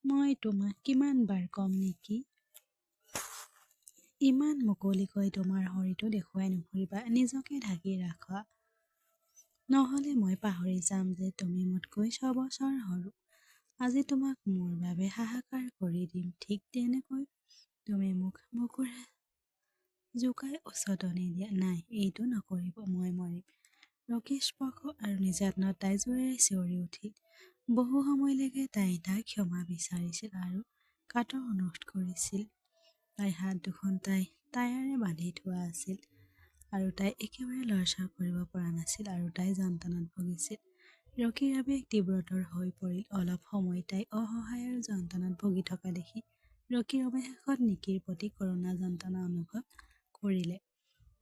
মই তোমাক কিমানবাৰ কম নেকি, ইমান মুকলিকৈ তোমাৰ শৰীৰটো দেখুৱাই নুফুৰিবা, নিজকে ঢাকি ৰাখা, নহ'লে মই পাহৰি যাম যে তুমি মোতকৈ 6 বছৰ সৰু। আজি তোমাক মোৰ বাবে হাহাকাৰ কৰি দিম। ঠিক তেনেকৈ তুমি মোক বুকুৰে জোকাই উচতনি দিয়া। নাই, এইটো নকৰিব, মই মৰিম। ৰকীৰ স্পৰ্শ আৰু নিৰ্যাতনত তাই জোৰেৰে চিঞৰি উঠিল। বহু সময়লৈকে তাই তাইক ক্ষমা বিচাৰিছিল আৰু কাতৰ অনুৰোধ কৰিছিল। তাইৰ হাত দুখন তাই টায়াৰে বান্ধি থোৱা আছিল আৰু তাই একেবাৰে লৰচৰ কৰিব পৰা নাছিল আৰু তাই যন্ত্ৰণাত ভুগিছিল। ৰকীৰ আৱেগ তীব্ৰতৰ হৈ পৰিল। অলপ সময় তাই অসহায় আৰু যন্ত্ৰণাত ভুগি থকা দেখি ৰকীৰ অৱশেষত নিকিৰ প্ৰতি কৰোণা যন্ত্ৰণা অনুভৱ কৰিলে।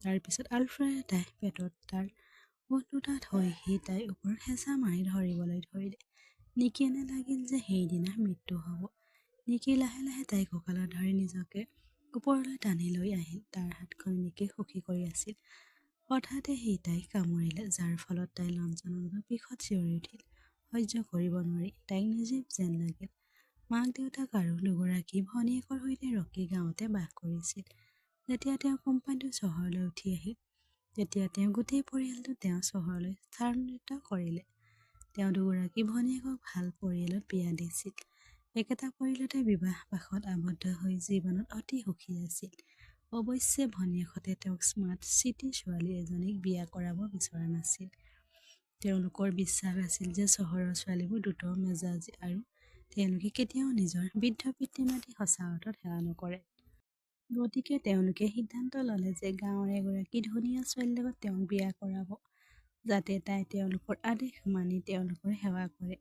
তাৰ পিছত আলফ্ৰেডে তাই পেটত তাৰ উদ্ধতাত হৈ সি তাইৰ ওপৰত হেঁচা মাৰি ধৰিবলৈ ধৰিলে। নিকি এনে লাগিল যে সেইদিনা মৃত্যু হ'ব। নিকি লাহে লাহে তাইৰ কঁকালত ধৰি নিজকে ওপৰলৈ টানি লৈ আহিল। তাৰ হাতখন নিকিক সুখী কৰি আছিল। হঠাতে সি তাইক কামুৰিলে, যাৰ ফলত তাই লজ্জাজনক বিষত চিঞৰি উঠিল। সহ্য কৰিব নোৱাৰি তাইক নিৰ্জীৱ যেন লাগিল। মাক দেউতাক আৰু দুগৰাকী ভনীয়েকৰ সৈতে ৰকী গাঁৱতে বাস কৰিছিল। যেতিয়া তেওঁ কোম্পানীটো চহৰলৈ উঠি আহিল, তেতিয়া তেওঁ গোটেই পৰিয়ালটো তেওঁ চহৰলৈ স্থানান্তৰিত কৰিলে। তেওঁ দুগৰাকী ভনীয়েকক ভাল পৰিয়ালত বিয়া দিছিল। একেটা পৰিয়ালতে বিবাহ পাশত আবদ্ধ হৈ জীৱনত অতি সুখী আছিল। অৱশ্যে ভনীয়েকহঁতে তেওঁক স্মাৰ্ট চিটি ছোৱালী এজনীক বিয়া কৰাব বিচৰা নাছিল। তেওঁলোকৰ বিশ্বাস আছিল যে চহৰৰ ছোৱালীবোৰ দ্ৰুত মেজাজী আৰু তেওঁলোকে কেতিয়াও নিজৰ বৃদ্ধ পিতৃ মাতৃ সঁচা অৰ্থত সেৱা নকৰে। গতিকে তেওঁলোকে সিদ্ধান্ত ল'লে যে গাঁৱৰ এগৰাকী ধুনীয়া ছোৱালীৰ লগত তেওঁক বিয়া কৰাব, যাতে তাই তেওঁলোকৰ আদেশ মানি তেওঁলোকৰ সেৱা কৰে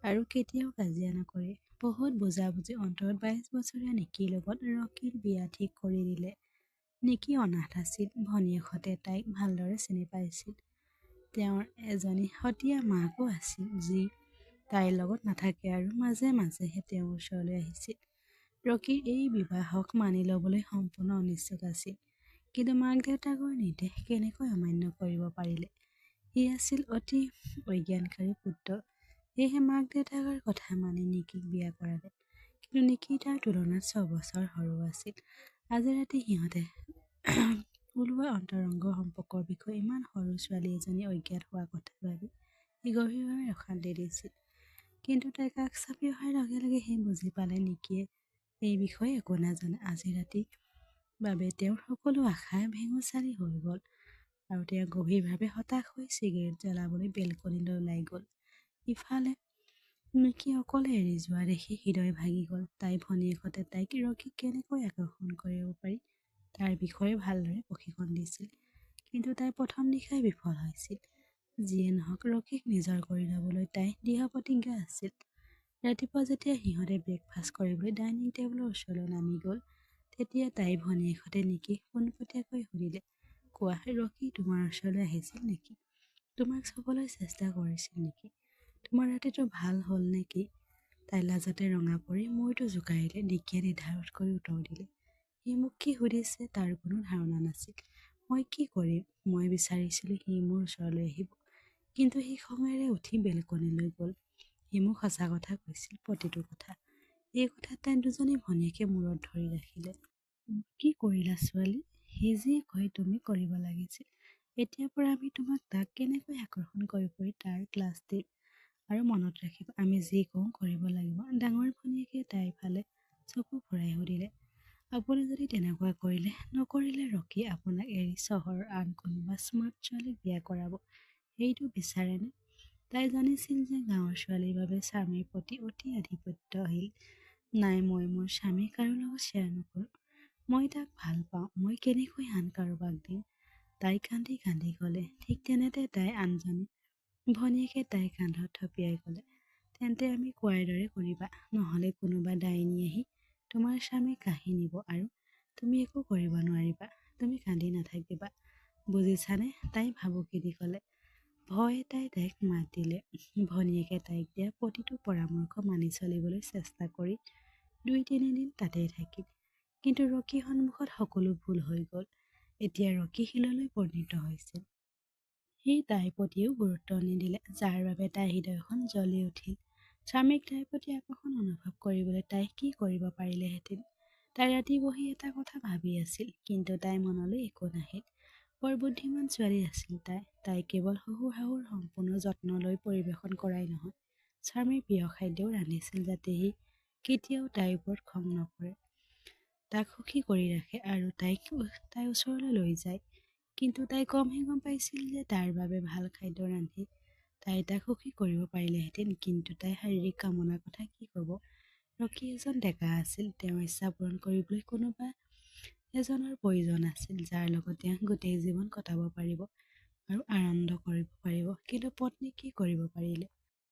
আৰু কেতিয়াও কাজিয়া নকৰে। বহুত বুজাবুজি অন্তৰত 22 বছৰীয়া নিকিৰ লগত ৰকীৰ বিয়া ঠিক কৰি দিলে। নিকি অনাথ আছিল। ভনীয়েকহঁতে তাইক ভালদৰে চিনি পাইছিল। তেওঁৰ এজনী সতীয়া মাকো আছিল, যি তাইৰ লগত নাথাকে আৰু মাজে মাজেহে তেওঁৰ ওচৰলৈ আহিছিল। ৰকীৰ এই বিবাহক মানি ল'বলৈ সম্পূৰ্ণ অনিচ্ছুক আছিল, কিন্তু মাক দেউতাকৰ নিৰ্দেশ কেনেকৈ অমান্য কৰিব পাৰিলে। সি আছিল অতি অজ্ঞানকাৰী পুত্ৰ, সেয়েহে মাক দেউতাকৰ কথা মানি নিকিক বিয়া কৰালে। কিন্তু নিকি তাৰ তুলনাত 6 বছৰ সৰু আছিল। আজি ৰাতি সিহঁতে ওলোৱা অন্তৰংগ সম্পৰ্কৰ বিষয়ে ইমান সৰু ছোৱালী এজনী অজ্ঞাত হোৱা কথা ভাবি সি গভীৰভাৱে অশান্তি দিছিল। কিন্তু তাই কাষ চাপি অহাৰ লগে লগে সি বুজি পালে নিকিয়ে এই বিষয়ে একো নাজানে। আজি ৰাতিৰ বাবে তেওঁৰ সকলো আশা ভেঙুচালি হৈ গ'ল আৰু তেওঁ গভীৰভাৱে হতাশ হৈ চিগাৰেট জ্বলাবলৈ বেলকনিলৈ ওলাই গ'ল। ইফালে নিকি অকলে এৰি যোৱা দেখি হৃদয় ভাগি গ'ল। তাই ভনীয়েকহঁতে তাইক ৰকীক কেনেকৈ আকৰ্ষণ কৰিব পাৰি তাৰ বিষয়ে ভালদৰে প্ৰশিক্ষণ দিছিল, কিন্তু তাই প্ৰথম নিশাই বিফল হৈছিল। যিয়ে নহওক ৰকীক নিজৰ কৰি ল'বলৈ তাই দৃঢ় প্ৰতিজ্ঞা আছিল। ৰাতিপুৱা যেতিয়া সিহঁতে ব্ৰেকফাষ্ট কৰিবলৈ ডাইনিং টেবুলৰ ওচৰলৈ নামি গ'ল, তেতিয়া তাইৰ ভনীয়েকহঁতে নিকিক পোনপটীয়াকৈ সুধিলে, কোৱা, ৰকী তোমাৰ ওচৰলৈ আহিছিল নেকি? তোমাক চাবলৈ চেষ্টা কৰিছিল নেকি? তোমাৰ ৰাতিটো ভাল হ'ল নেকি? তাই লাজতে ৰঙা পৰি মূৰটো জোকাৰিলে। নিকিয়ে দ্বিধাবোধ কৰি উত্তৰ দিলে, সি মোক কি সুধিছে তাৰ কোনো ধাৰণা নাছিল। মই কি কৰিম? মই বিচাৰিছিলো সি মোৰ ওচৰলৈ আহিব, কিন্তু সি খঙেৰে উঠি বেলকনিলৈ গ'ল। সি মোক সঁচা কথা কৈছিল, প্ৰতিটো কথা। এই কথাত তাই দুজনী ভনীয়েকে মূৰত ধৰি ৰাখিলে। কি কৰিলা ছোৱালী? সি যি কয় তুমি কৰিব লাগিছিল। এতিয়াৰ পৰা আমি তোমাক তাক কেনেকৈ আকৰ্ষণ কৰিব পাৰি তাৰ ক্লাছ দিম, আৰু মনত ৰাখিবা আমি যি কওঁ কৰিব লাগিব। ডাঙৰ ভনীয়েকে তাইৰ ফালে চকু ফুৰাই সুধিলে, আপুনি যদি তেনেকুৱা কৰিলে নকৰিলে ৰকী আপোনাক এৰি চহৰৰ আন কোনোবা স্মাৰ্ট ছোৱালীক বিয়া কৰাব, সেইটো বিচাৰেনে? তাই জানিছিল যে গাঁৱৰ ছোৱালীৰ বাবে স্বামীৰ প্ৰতি অতি আধিপত্যশীল। নাই, মই মোৰ স্বামী কাৰো লগত শ্বেয়াৰ নকৰোঁ। মই তাক ভাল পাওঁ, মই কেনেকৈ আন কাৰোবাক দিম? তাই কান্দি কান্দি ক'লে। ঠিক তেনেতে তাই আনজনী ভনীয়েকে তাইৰ কান্ধত থপিয়াই ক'লে, তেন্তে আমি কোৱাৰ দৰে কৰিবা, নহ'লে কোনোবা ডাইনী আহি তোমাৰ স্বামীক কাঢ়ি নিব আৰু তুমি একো কৰিব নোৱাৰিবা। তুমি কান্দি নাথাকিবা, বুজিছানে? তাই ভাবুকি দি ক'লে। ভয়ে তাইক মাত দিলে। ভনীয়েকে তাইক দিয়া প্ৰতিটো পৰামৰ্শ মানি চলিবলৈ চেষ্টা কৰি 2-3 দিন তাতেই থাকিল। কিন্তু ৰকীৰ সন্মুখত সকলো ভুল হৈ গ'ল। এতিয়া ৰকী শিললৈ পৰিণত হৈছিল। সি তাইৰ প্ৰতিও গুৰুত্ব নিদিলে, যাৰ বাবে তাইৰ হৃদয়খন জ্বলি উঠিল। স্বামীক তাইৰ প্ৰতি আকৰ্ষণ অনুভৱ কৰিবলৈ তাই কি কৰিব পাৰিলেহেঁতেন। তাই ৰাতি বহি এটা কথা ভাবি আছিল, কিন্তু তাইৰ মনলৈ একো নাহিল। বৰ বুদ্ধিমান ছোৱালী আছিল তাই কেৱল শহুৰ শাহুৰ সম্পূৰ্ণ যত্ন লৈ পৰিৱেশন কৰাই নহয়, স্বামীৰ প্ৰিয় খাদ্যও ৰান্ধিছিল যাতে সি কেতিয়াও তাইৰ ওপৰত খং নকৰে, তাক সুখী কৰি ৰাখে আৰু তাই ওচৰলৈ লৈ যায়। কিন্তু তাই কমহে গম পাইছিল যে তাৰ বাবে ভাল খাদ্য ৰান্ধি তাই তাক সুখী কৰিব পাৰিলেহেঁতেন। কিন্তু তাই শাৰীৰিক কামনাৰ কথা কি ক'ব? ৰকী এজন ডেকা আছিল, তেওঁৰ ইচ্ছা পূৰণ কৰিবলৈ কোনোবা এজনৰ প্ৰয়োজন আছিল, যাৰ লগত তেওঁ গোটেই জীৱন কটাব পাৰিব আৰু আনন্দ কৰিব পাৰিব। কিন্তু পত্নী কি কৰিব পাৰিলে?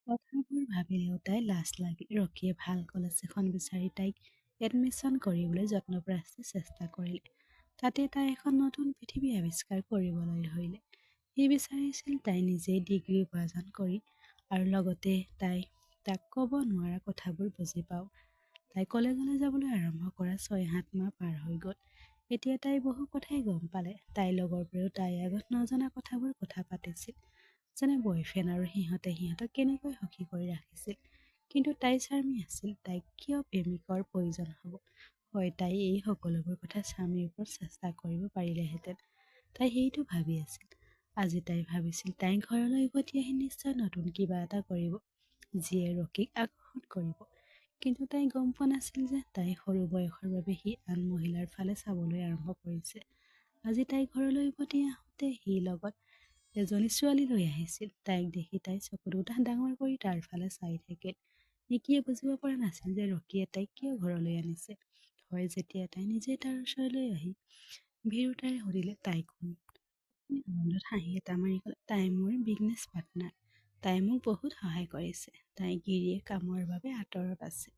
কথাবোৰ ভাবিলেও তাই লাজ লাগিল। ৰকীয়ে ভাল কলেজ এখন বিচাৰি তাইক এডমিশ্যন কৰিবলৈ যত্নপ্ৰয়াসে চেষ্টা কৰিলে। তাতে তাই এখন নতুন পৃথিৱী আৱিষ্কাৰ কৰিবলৈ ধৰিলে। সি বিচাৰিছিল তাই নিজেই ডিগ্ৰী উপাৰ্জন কৰি আৰু লগতে তাক ক'ব নোৱাৰা কথাবোৰ বুজি পাওক। তাই কলেজলৈ যাবলৈ আৰম্ভ কৰা ৬-৭ মাহ পাৰ হৈ গ'ল। এতিয়া তাই বহু কথাই গম পালে। তাইৰ লগৰবোৰেও তাইৰ আগত নজনা কথাবোৰ কথা পাতিছিল, যেনে বয়ফ্ৰেণ্ড আৰু সিহঁতক কেনেকৈ সুখী কৰি ৰাখিছিল। কিন্তু তাই স্বামী আছিল, তাইক কিয় প্ৰেমিকৰ প্ৰয়োজন হ'ব? হয়, তাই এই সকলোবোৰ কথা স্বামীৰ ওপৰত চেষ্টা কৰিব পাৰিলেহেঁতেন। তাই সেইটো ভাবি আছিল। আজি তাই ভাবিছিল তাই ঘৰলৈ উভতি আহি নিশ্চয় নতুন কিবা এটা কৰিব, যিয়ে ৰকীক আকৰ্ষণ কৰিব। কিন্তু তাই গম পোৱা নাছিল যে তাই সৰু বয়সৰ বাবে সি আন মহিলাৰ ফালে চাবলৈ আৰম্ভ কৰিছে। আজি তাই ঘৰলৈ উভতি আহোঁতে সি লগত এজনী ছোৱালী লৈ আহিছিল। তাইক দেখি তাই চকু দুটা ডাঙৰ কৰি তাৰ ফালে চাই থাকিল। নিকিয়ে বুজিব পৰা নাছিল যে ৰকীয়ে তাইক কিয় ঘৰলৈ আনিছে। হয়, যেতিয়া তাই নিজে তাৰ ওচৰলৈ আহি ভীৰুতাৰে সুধিলে, তাই কোন? আনন্দত হাঁহি এটা মাৰি ক'লে, তাই মোৰ বিজনেছ পাৰ্টনাৰ। তাই মোক বহুত সহায় কৰিছে। তাই গিৰিয়ে কামৰ বাবে আঁতৰত আছে,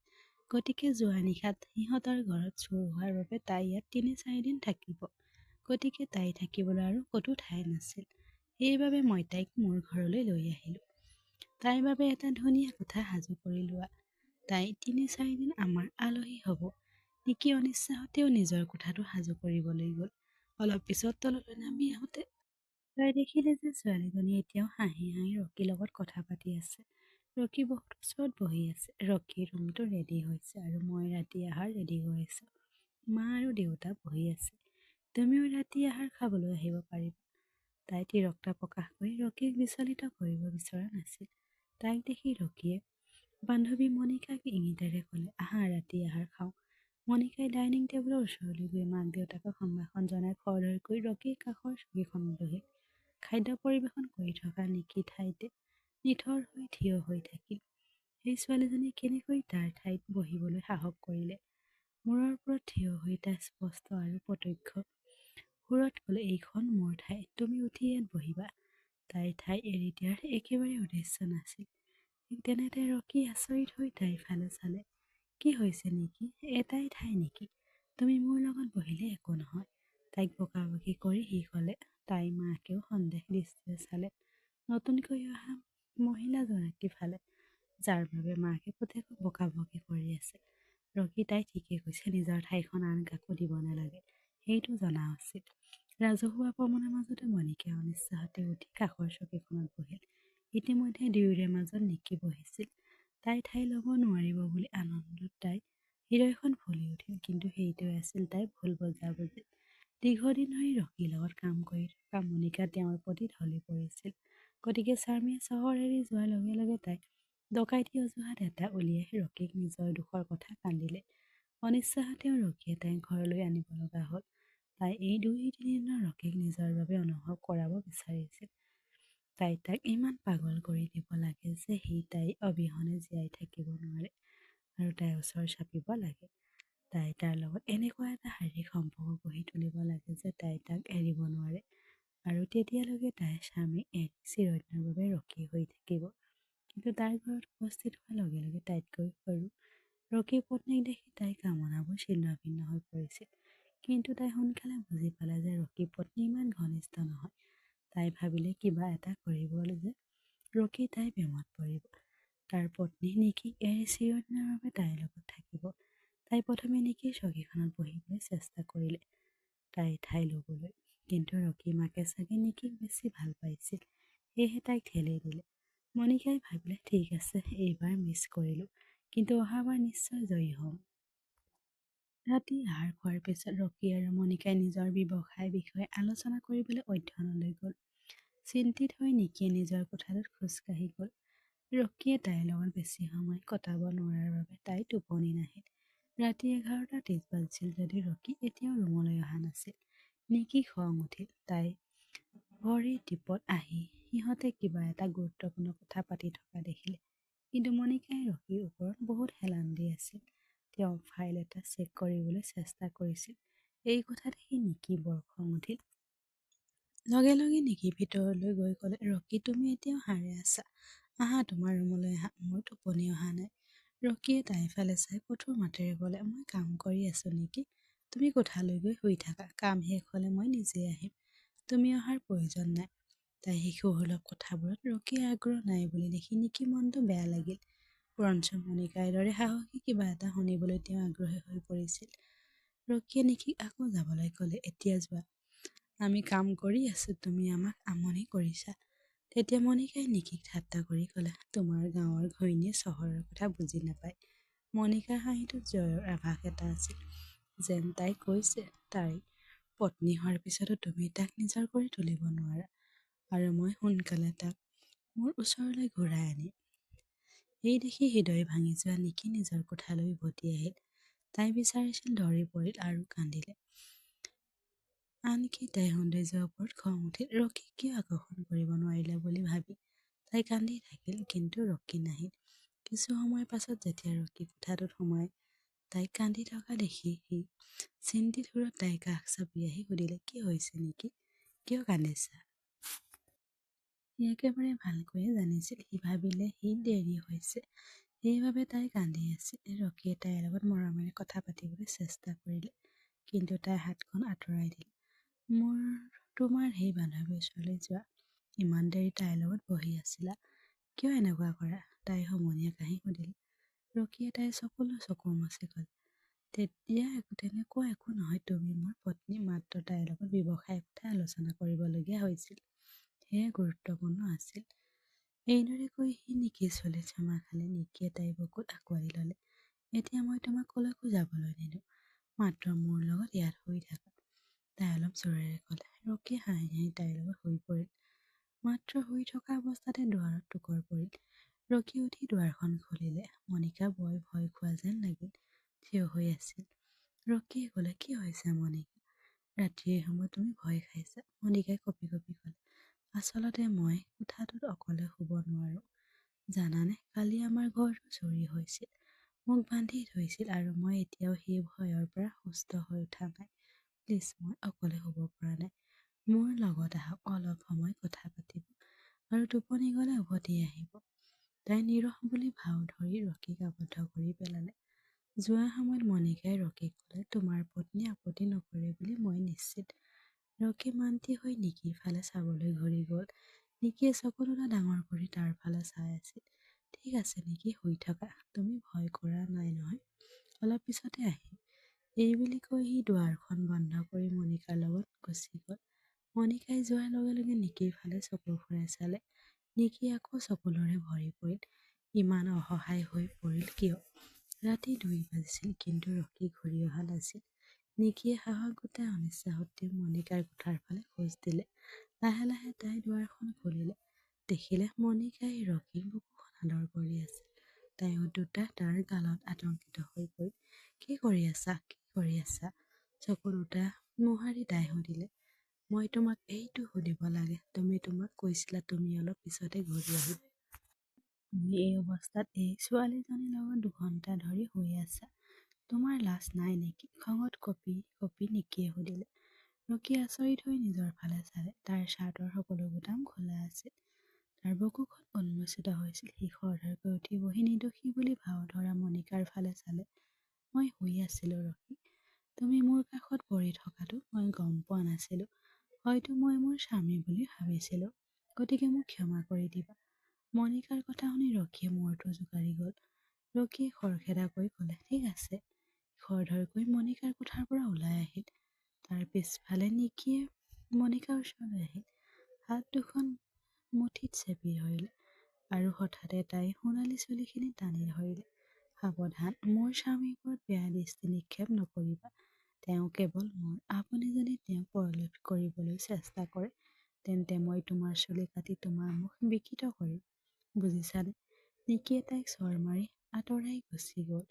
গতিকে যোৱা নিশাত সিহঁতৰ ঘৰত চোৰ হোৱাৰ বাবে তাই ইয়াত ৩-৪ দিন থাকিব। গতিকে তাই থাকিবলৈ আৰু ক'তো ঠাই নাছিল। সেইবাবে মই তাইক মোৰ ঘৰলৈ লৈ আহিলোঁ। তাইৰ বাবে এটা ধুনীয়া কোঠা সাজু কৰি লোৱা। তাই ৩-৪ দিন আমাৰ আলহী হ'ব। নিকি অনিচ্ছাসত্ত্বেও নিজৰ কোঠাটো সাজু কৰিবলৈ গ'ল। অলপ পিছত তললৈ নামি আহোঁতে তাই দেখিলে যে ছোৱালীজনী এতিয়াও হাঁহি হাঁহি ৰকীৰ লগত কথা পাতি আছে। ৰকী বহুত ওচৰত বহি আছে। ৰকীৰ ৰুমটো ৰেডি হৈছে আৰু মই ৰাতি আহাৰ ৰেডি হৈ আছোঁ। মা আৰু দেউতা বহি আছে। তুমিও ৰাতি আহাৰ খাবলৈ আহিব পাৰিবা। তাই তিৰকতা প্ৰকাশ কৰি ৰকীক বিচলিত কৰিব বিচৰা নাছিল। তাইক দেখি ৰকীয়ে বান্ধৱী মনিকাক ইংগিতেৰে ক'লে, আহা ৰাতি আহাৰ খাওঁ। মনিকাই ডাইনিং টেবুলৰ ওচৰলৈ গৈ মাক দেউতাকক সম্ভাষণ জনাই খৰধৰকৈ ৰকীৰ কাষৰ চকীখনত বহিল। খাদ্য পৰিৱেশন কৰি থকা নিকি ঠাইতে নিথৰ হৈ থিয় হৈ থাকিল। সেই ছোৱালীজনী কেনেকৈ তাৰ ঠাইত বহিবলৈ সাহস কৰিলে? মূৰৰ ওপৰত থিয় হৈ তাই স্পষ্ট আৰু প্ৰত্যক্ষ সুৰত ক'লে, এইখন মোৰ ঠাই, তুমি উঠি ইয়াত বহিবা। তাইৰ ঠাই এৰি দিয়াৰ একেবাৰে উদ্দেশ্য নাছিল। ঠিক তেনেতে ৰকী আচৰিত হৈ তাইৰ ফালে চালে। কি হৈছে নেকি? এটাই ঠাই নেকি? তুমি মোৰ লগত বহিলে একো নহয়। তাইক বকাবকি কৰি সি ক'লে। তাই মাকেও সন্দেহ দৃষ্টিৰে চালে নতুনকৈ অহা মহিলাগৰাকীৰ ফালে, যাৰ বাবে মাকে পুতেকক বকাবকি কৰি আছে। ৰকী তাই ঠিকে কৈছে, নিজৰ ঠাইখন আন কাকো দিব নালাগে, সেইটো জনা উচিত। ৰাজহুৱা প্ৰমাণৰ মাজতে মনিকাই অনিচ্ছাসত্ত্বেও উঠি কাষৰ চকীখনত বহিল। ইতিমধ্যে দুয়োৰে মাজত নিকি বহিছিল। তাই ঠাই ল'ব নোৱাৰিব বুলি আনন্দত তাইৰ হৃদয়খন ফুলি উঠিল। কিন্তু সেইটোৱে আছিল তাইৰ ভুল বুজাবুজি। দীৰ্ঘদিন ধৰি ৰকীৰ লগত কাম কৰি থকা মনিকা তেওঁৰ প্ৰতি ঢলি পৰিছিল। গতিকে স্বামীয়ে চহৰ এৰি যোৱাৰ লগে লগে তাই ডকাইতি অজুহাত এটা উলিয়াই ৰকীক নিজৰ দুখৰ কথা কান্দিলে। অনিচ্ছাসত্ত্বেও ৰকীয়ে তাইক ঘৰলৈ আনিব লগা হ'ল। তাই এই 2-3 দিনৰ ৰকীক নিজৰ বাবে অনুভৱ কৰাব বিচাৰিছিল। তাই তাক ইমান পাগল কৰি দিব লাগে যে সি তাইৰ অবিহনে জীয়াই থাকিব নোৱাৰে আৰু তাইৰ ওচৰ চাপিব লাগে। তাই তাৰ লগত এনেকুৱা এটা শাৰীৰিক সম্পৰ্ক গঢ়ি তুলিব লাগে যে তাই তাক এৰিব নোৱাৰে আৰু তেতিয়ালৈকে তাইৰ স্বামী এৰি চিৰদিনৰ বাবে ৰকী হৈ থাকিব। কিন্তু তাইৰ ঘৰত উপস্থিত হোৱাৰ লগে লগে তাইতকৈ সৰু ৰকীৰ পত্নীক দেখি তাইৰ কামনাবোৰ ছিন্ন ভিন্ন হৈ পৰিছিল। কিন্তু তাই সোনকালে বুজি পালে যে ৰকীৰ পত্নী ইমান ঘনিষ্ঠ নহয়। তাই ভাবিলে কিবা এটা কৰিব যে ৰকী তাইৰ প্ৰেমত পৰিব। তাৰ পত্নী নিকিক এৰি চিৰদিনৰ বাবে তাইৰ লগত থাকিব। তাই প্ৰথমে নিকিৰ চকীখনত বহিবলৈ চেষ্টা কৰিলে তাইৰ ঠাই ল'বলৈ। কিন্তু ৰকীৰ মাকে চাগে নিকিক বেছি ভাল পাইছিল, সেয়েহে তাইক ঠেলি দিলে। মণিকাই ভাবিলে, ঠিক আছে, এইবাৰ মিছ কৰিলোঁ, কিন্তু অহাবাৰ নিশ্চয় জয়ী হ'ম। ৰাতি আহাৰ খোৱাৰ পিছত ৰকী আৰু মণিকাই নিজৰ ব্যৱসায়ৰ বিষয়ে আলোচনা কৰিবলৈ অধ্যয়নলৈ গ'ল। চিন্তিত হৈ নিকিয়ে নিজৰ কোঠাটোত খোজকাঢ়ি গ'ল। ৰকীয়ে তাইৰ লগত বেছি সময় কটাব নোৱাৰাৰ বাবে তাইৰ টোপনি নাহিল। ৰাতি 11:30 বাজিছিল যদিও ৰকী এতিয়াও ৰুমলৈ অহা নাছিল। নিকি খং উঠিল। তাই ভৰিৰ টিপত আহি সিহঁতে কিবা এটা গুৰুত্বপূৰ্ণ কথা পাতি থকা দেখিলে। কিন্তু মণিকাই ৰকীৰ ওপৰত বহুত হেলান দি আছিল। তেওঁ ফাইল এটা চেক কৰিবলৈ চেষ্টা কৰিছিল। এই কথাতে সি নিকি বৰ খং উঠিল। লগে লগে নিকি ভিতৰলৈ গৈ ক'লে, ৰকী, তুমি এতিয়াও সাৰে আছা? আহা, তোমাৰ ৰুমলৈ আহা, মোৰ টোপনি অহা নাই। ৰকীয়ে তাইৰ ফালে চাই কঠোৰ মাতেৰে ক'লে, মই কাম কৰি আছো নিকি, তুমি কোঠালৈ গৈ শুই থাকা। কাম শেষ হ'লে মই নিজেই আহিম, তুমি অহাৰ প্ৰয়োজন নাই। তাই শিশুসুলভ কথাবোৰত ৰকীৰ আগ্ৰহ নাই বুলি দেখি নিকি মনটো বেয়া লাগিল। বৰঞ্চ মণিকাইৰ দৰে সাহসী কিবা এটা শুনিবলৈ তেওঁ আগ্ৰহী হৈ পৰিছিল। ৰকীয়ে নিকিক আকৌ যাবলৈ ক'লে, এতিয়া যোৱা, আমি কাম কৰি আছো, তুমি আমাক আমনি কৰিছা। তেতিয়া মণিকাই নিকিক ঠাট্টা কৰি ক'লে, তোমাৰ গাঁৱৰ ঘৈণীয়ে চহৰৰ কথা বুজি নাপায়। মণিকাৰ হাঁহিটোত জয়ৰ আভাস এটা আছিল, যেন তাই কৈছে, তাইৰ পত্নী হোৱাৰ পিছতো তুমি তাক নিজৰ কৰি তুলিব নোৱাৰা, আৰু মই সোনকালে তাক মোৰ ওচৰলৈ ঘূৰাই আনিম। এই দেখি হৃদয় ভাঙি যোৱা নিকি নিজৰ কোঠালৈ উভতি আহিল। তাই বিচাৰিছিল, ধৰি পৰিল আৰু কান্দিলে। আনকি তাইৰ সৌন্দৰ্যৰ ওপৰত খং উঠিল। ৰকীক কিয় আকৰ্ষণ কৰিব নোৱাৰিলে বুলি ভাবি তাই কান্দি থাকিল, কিন্তু ৰকী নাহিল। কিছু সময়ৰ পাছত যেতিয়া ৰকী কোঠাটোত সোমাই তাইক কান্দি থকা দেখি সি চিন্তিত সুৰত তাইৰ কাষ চাপি আহি সুধিলে, কি হৈছে নিকি, কিয় কান্দিছা? সি একেবাৰে ভালকৈয়ে জানিছিল। সি ভাবিলে সি দেৰি হৈছে, সেইবাবে তাই কান্দি আছিল। ৰকীয়ে তাইৰ লগত মৰমেৰে কথা পাতিবলৈ চেষ্টা কৰিলে, কিন্তু তাইৰ হাতখন আঁতৰাই দিলে। তোমাৰ সেই বান্ধৱীৰ ওচৰলৈ যোৱা, ইমান দেৰি তাইৰ লগত বহি আছিলা, কিয় এনেকুৱা কৰা? তাই সমনীয়া কাহি সুধিলে। ৰকীয়ে তাইৰ চকু মচি ক'লে, তেতিয়া তেনেকুৱা একো নহয়, তুমি মোৰ পত্নী, মাত্ৰ তাইৰ লগত ব্যৱসায়ৰ কথা আলোচনা কৰিবলগীয়া হৈছিল, সেয়া গুৰুত্বপূৰ্ণ আছিল। এইদৰে কৈ সি নিকিৰ চুলিত চুমা খালে। নিকিয়ে তাইৰ বুকুত আঁকোৱালি ল'লে। এতিয়া মই তোমাক কলৈকো যাবলৈ নিদিওঁ, মাত্ৰ মোৰ লগত ইয়াত শুই থাকা, তাই অলপ জোৰেৰে ক'লে। ৰকীয়ে হাঁহি হাঁহি তাইৰ লগত শুই পৰিল। মাত্ৰ শুই থকা অৱস্থাতে দুৱাৰত টোকৰ পৰিল। ৰকী উঠি দুৱাৰখন খুলিলে। মণিকা ভয় খোৱা যেন লাগিল, থিয় হৈ আছিল। ৰকীয়ে ক'লে, কি হৈছে মণিকা, ৰাতিৰ সময়ত তুমি ভয় খাইছা? মণিকাই কঁপি কঁপি ক'লে, আচলতে মই কোঠাটোত অকলে শুব নোৱাৰো, জানানে, কালি আমাৰ ঘৰটো চুৰি হৈছিল, মোক বান্ধি থৈছিল, আৰু মই এতিয়াও সেই ভয়ৰ পৰা সুস্থ হৈ উঠা নাই। প্লিজ, মই অকলে শুব পৰা নাই, মোৰ লগত আহক, অলপ সময় কথা পাতিব, আৰু টোপনি গ'লে উভতি আহিব। তাই নিৰহ বুলি ভাও ধৰি ৰকীক আবদ্ধ কৰি পেলালে। যোৱা সময়ত মণিকাই ৰকীক ক'লে, তোমাৰ পত্নী আপত্তি নকৰে বুলি মই নিশ্চিত। ৰকী মান্তি হৈ নিকিৰ ফালে চাবলৈ ঘূৰি গ'ল। নিকিয়ে চকু দুটা ডাঙৰ কৰি তাৰ ফালে চাই আছিল। ঠিক আছে নিকি, শুই থকা, তুমি ভয় কৰা নাই নহয়, অলপ পিছতে আহিম। এই বুলি কৈ সি দুৱাৰখন বন্ধ কৰি মণিকাৰ লগত গুচি গ'ল। মণিকাই যোৱাৰ লগে লগে নিকিৰ ফালে চকু ফুৰাই চালে। নিকি আকৌ চকুলোৰে ভৰি পৰিল। ইমান অসহায় হৈ পৰিল কিয়? ৰাতি 2 বাজিছিল, কিন্তু ৰকী ঘূৰি অহা নাছিল। নিকিয়ে সাহস গোটাই অনিচ্ছা সত্ত্বেও মণিকাৰ কোঠাৰ ফালে খোজ দিলে। লাহে লাহে তাই দুৱাৰখন খুলিলে। দেখিলে মণিকাই ৰকীক বুকুখন আদৰ কৰি আছিল। তাইও দুটা তাৰ গালত আতংকিত হৈ পৰিল। কি কৰি আছা, কি কৰি আছা? চকু দুটা মোহাৰি তাই সুধিলে। মই তোমাক এইটো সুধিব লাগে, তোমাক কৈছিলা তুমি অলপ পিছতে ঘূৰি আহিবা। তুমি এই অৱস্থাত এই ছোৱালীজনীৰ লগত 2 ঘণ্টা ধৰি শুই আছা, তোমাৰ লাজ নাই নেকি? খঙত কঁপি কঁপি নিকিয়ে সুধিলে। ৰকী আচৰিত হৈ নিজৰ ফালে চালে। তাৰ চাৰ্টৰ সকলো বুটাম খোলা আছিল। তাৰ বুকুখন উন্মোচিত হৈছিল। সি খৰধৰকৈ উঠি বহি নিৰ্দোষী বুলি ভাও ধৰা মণিকাৰ ফালে চালে। মই শুই আছিলো ৰকী, তুমি মোৰ কাষত পৰি থকাটো মই গম পোৱা নাছিলো। হয়তো মই মোৰ স্বামী বুলি ভাবিছিলো, গতিকে মোক ক্ষমা কৰি দিবা। মণিকাৰ কথা শুনি ৰকীয়ে মূৰটো জোকাৰি গ'ল। ৰকীয়ে খৰখেদাকৈ ক'লে, ঠিক আছে। খৰধৰকৈ মণিকাৰ কোঠাৰ পৰা ওলাই আহিল। তাৰ পিছফালে নিকিয়ে মণিকাৰ ওচৰলৈ আহিল। হাত দুখন মুঠিত চেপি ধৰিলে। আৰু হঠাতে তাই সোণালী চুলিখিনি টানি ধৰিলে। সাৱধান, মোৰ স্বামীৰ ওপৰত বেয়া দৃষ্টি নিক্ষেপ নকৰিবা। তেওঁ কেৱল মোৰ। আপুনি যদি তেওঁক পৰলোভ কৰিবলৈ চেষ্টা কৰে তেন্তে মই তোমাৰ চুলি কাটি তোমাৰ মুখ বিকৃত কৰিম, বুজিছানে? নিকিয়ে তাইক চৰ মাৰি আঁতৰাই গুচি গ'ল।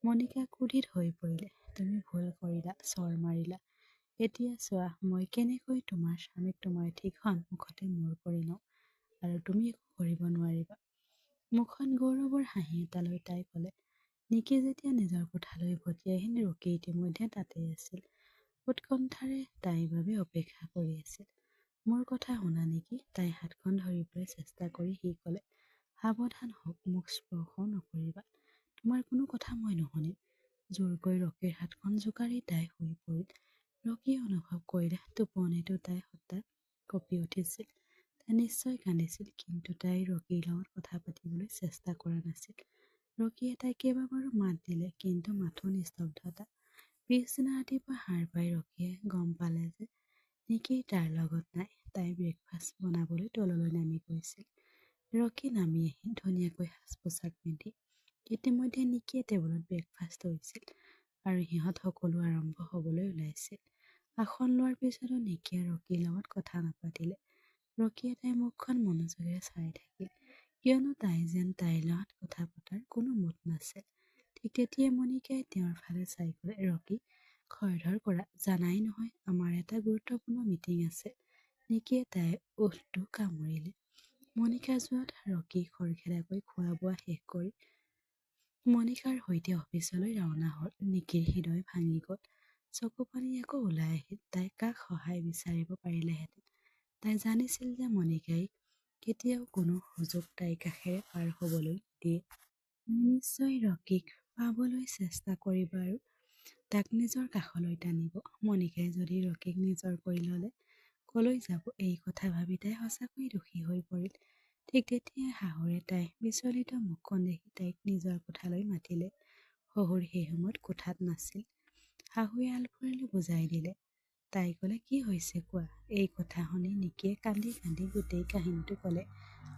মনিকা ক্ৰোধিত হৈ পৰিলে। তুমি ভুল কৰিলা, চৰ মাৰিলা। এতিয়া চোৱা মই কেনেকৈ তোমাৰ স্বামীক তোমাৰ ঠিক সন্মুখতে মূৰ কৰি লওঁ আৰু তুমি একো কৰিব নোৱাৰিবা। মুখত গৌৰৱৰ হাঁহি এটা লৈ তাই ক'লে। নিকি যেতিয়া নিজৰ কোঠালৈ উভতি আহিল, ৰকি ইতিমধ্যে তাতেই আছিল। উৎকণ্ঠাৰে তাইৰ বাবে অপেক্ষা কৰি আছিল। মোৰ কথা শুনা নেকি? তাই হাতখন ধৰিবলৈ চেষ্টা কৰি সি ক'লে। সাৱধান হওক, মোক স্পৰ্শ নকৰিবা। তোমাৰ কোনো কথা মই নুশুনিম। জোৰকৈ ৰকিৰ হাতখন জোকাৰি তাই শুই পৰিল। ৰকিয়ে অনুভৱ কৰিলে টোপনিটো তাই হঠাৎ কঁপি উঠিছিল। তাই নিশ্চয় কান্দিছিল, কিন্তু তাই ৰকিৰ লগত কথা পাতিবলৈ চেষ্টা কৰা নাছিল। ৰকিয়ে তাই কেইবাবাৰো মাত দিলে, কিন্তু মাথো নিস্তব্ধতা। পিছদিনা ৰাতিপুৱা সাৰ পাই ৰকিয়ে গম পালে যে নিকি তাৰ লগত নাই। তাই ব্ৰেকফাষ্ট বনাবলৈ তললৈ নামি গৈছিল। ৰকি নামি আহি ধুনীয়াকৈ সাজ পোছাক পিন্ধি ইতিমধ্যে নিকিয়ে টেবুলত ব্ৰেকফাষ্ট থৈছিল আৰু সিহঁত সকলো আৰম্ভ হ'বলৈ ওলাইছিল। আসন লোৱাৰ পিছতো নিকিয়ে ৰকিৰ লগত কথা নাপাতিলে। ৰকিয়ে তাইৰ মুখখন মনোযোগেৰে চাই থাকিল, কিয়নো তাই যেন তাইৰ লগত কথা পতাৰ কোনো মুড নাছিল। ঠিক তেতিয়াই মনিকাই তেওঁৰ ফালে চাই ক'লে, ৰকি, খৰধৰ কৰা, জানাই নহয় আমাৰ এটা গুৰুত্বপূৰ্ণ মিটিং আছে। নিকিয়ে তাইৰ ওঠটো কামুৰিলে। মনিকা যোৱাত ৰকি খৰখেদাকৈ খোৱা বোৱা শেষ কৰি মনিকাৰ সৈতে অফিচলৈ ৰাওনা হ'ল। নিকিৰ হৃদয় ভাঙি গ'ল। চকু পানী আকৌ ওলাই আহিল। তাই কাক সহায় বিচাৰিব পাৰিলেহেঁতেন। তাই জানিছিল যে মনিকাই কেতিয়াও কোনো সুযোগ তাইৰ কাষেৰে পাৰ হ'বলৈ নিদিয়ে। নিশ্চয় ৰকিক পাবলৈ চেষ্টা কৰিব আৰু তাক নিজৰ কাষলৈ টানিব। মনিকাই যদি ৰকিক নিজৰ কৰি ল'লে কলৈ যাব, এই কথা ভাবি তাই সঁচাকৈ দুখী হৈ পৰিল। ঠিক তেতিয়াই শাহুৰে তাই বিচলিত মুখখন দেখি তাইক নিজৰ কোঠালৈ মাতিলে। শহুৰ সেই সময়ত কোঠাত নাছিল। শাহুৱে আলফুললৈ বুজাই দিলে। তাই ক'লে, কি হৈছে কোৱা? এই কথা শুনি নিকিয়ে কান্দি কান্দি গোটেই কাহিনীটো ক'লে।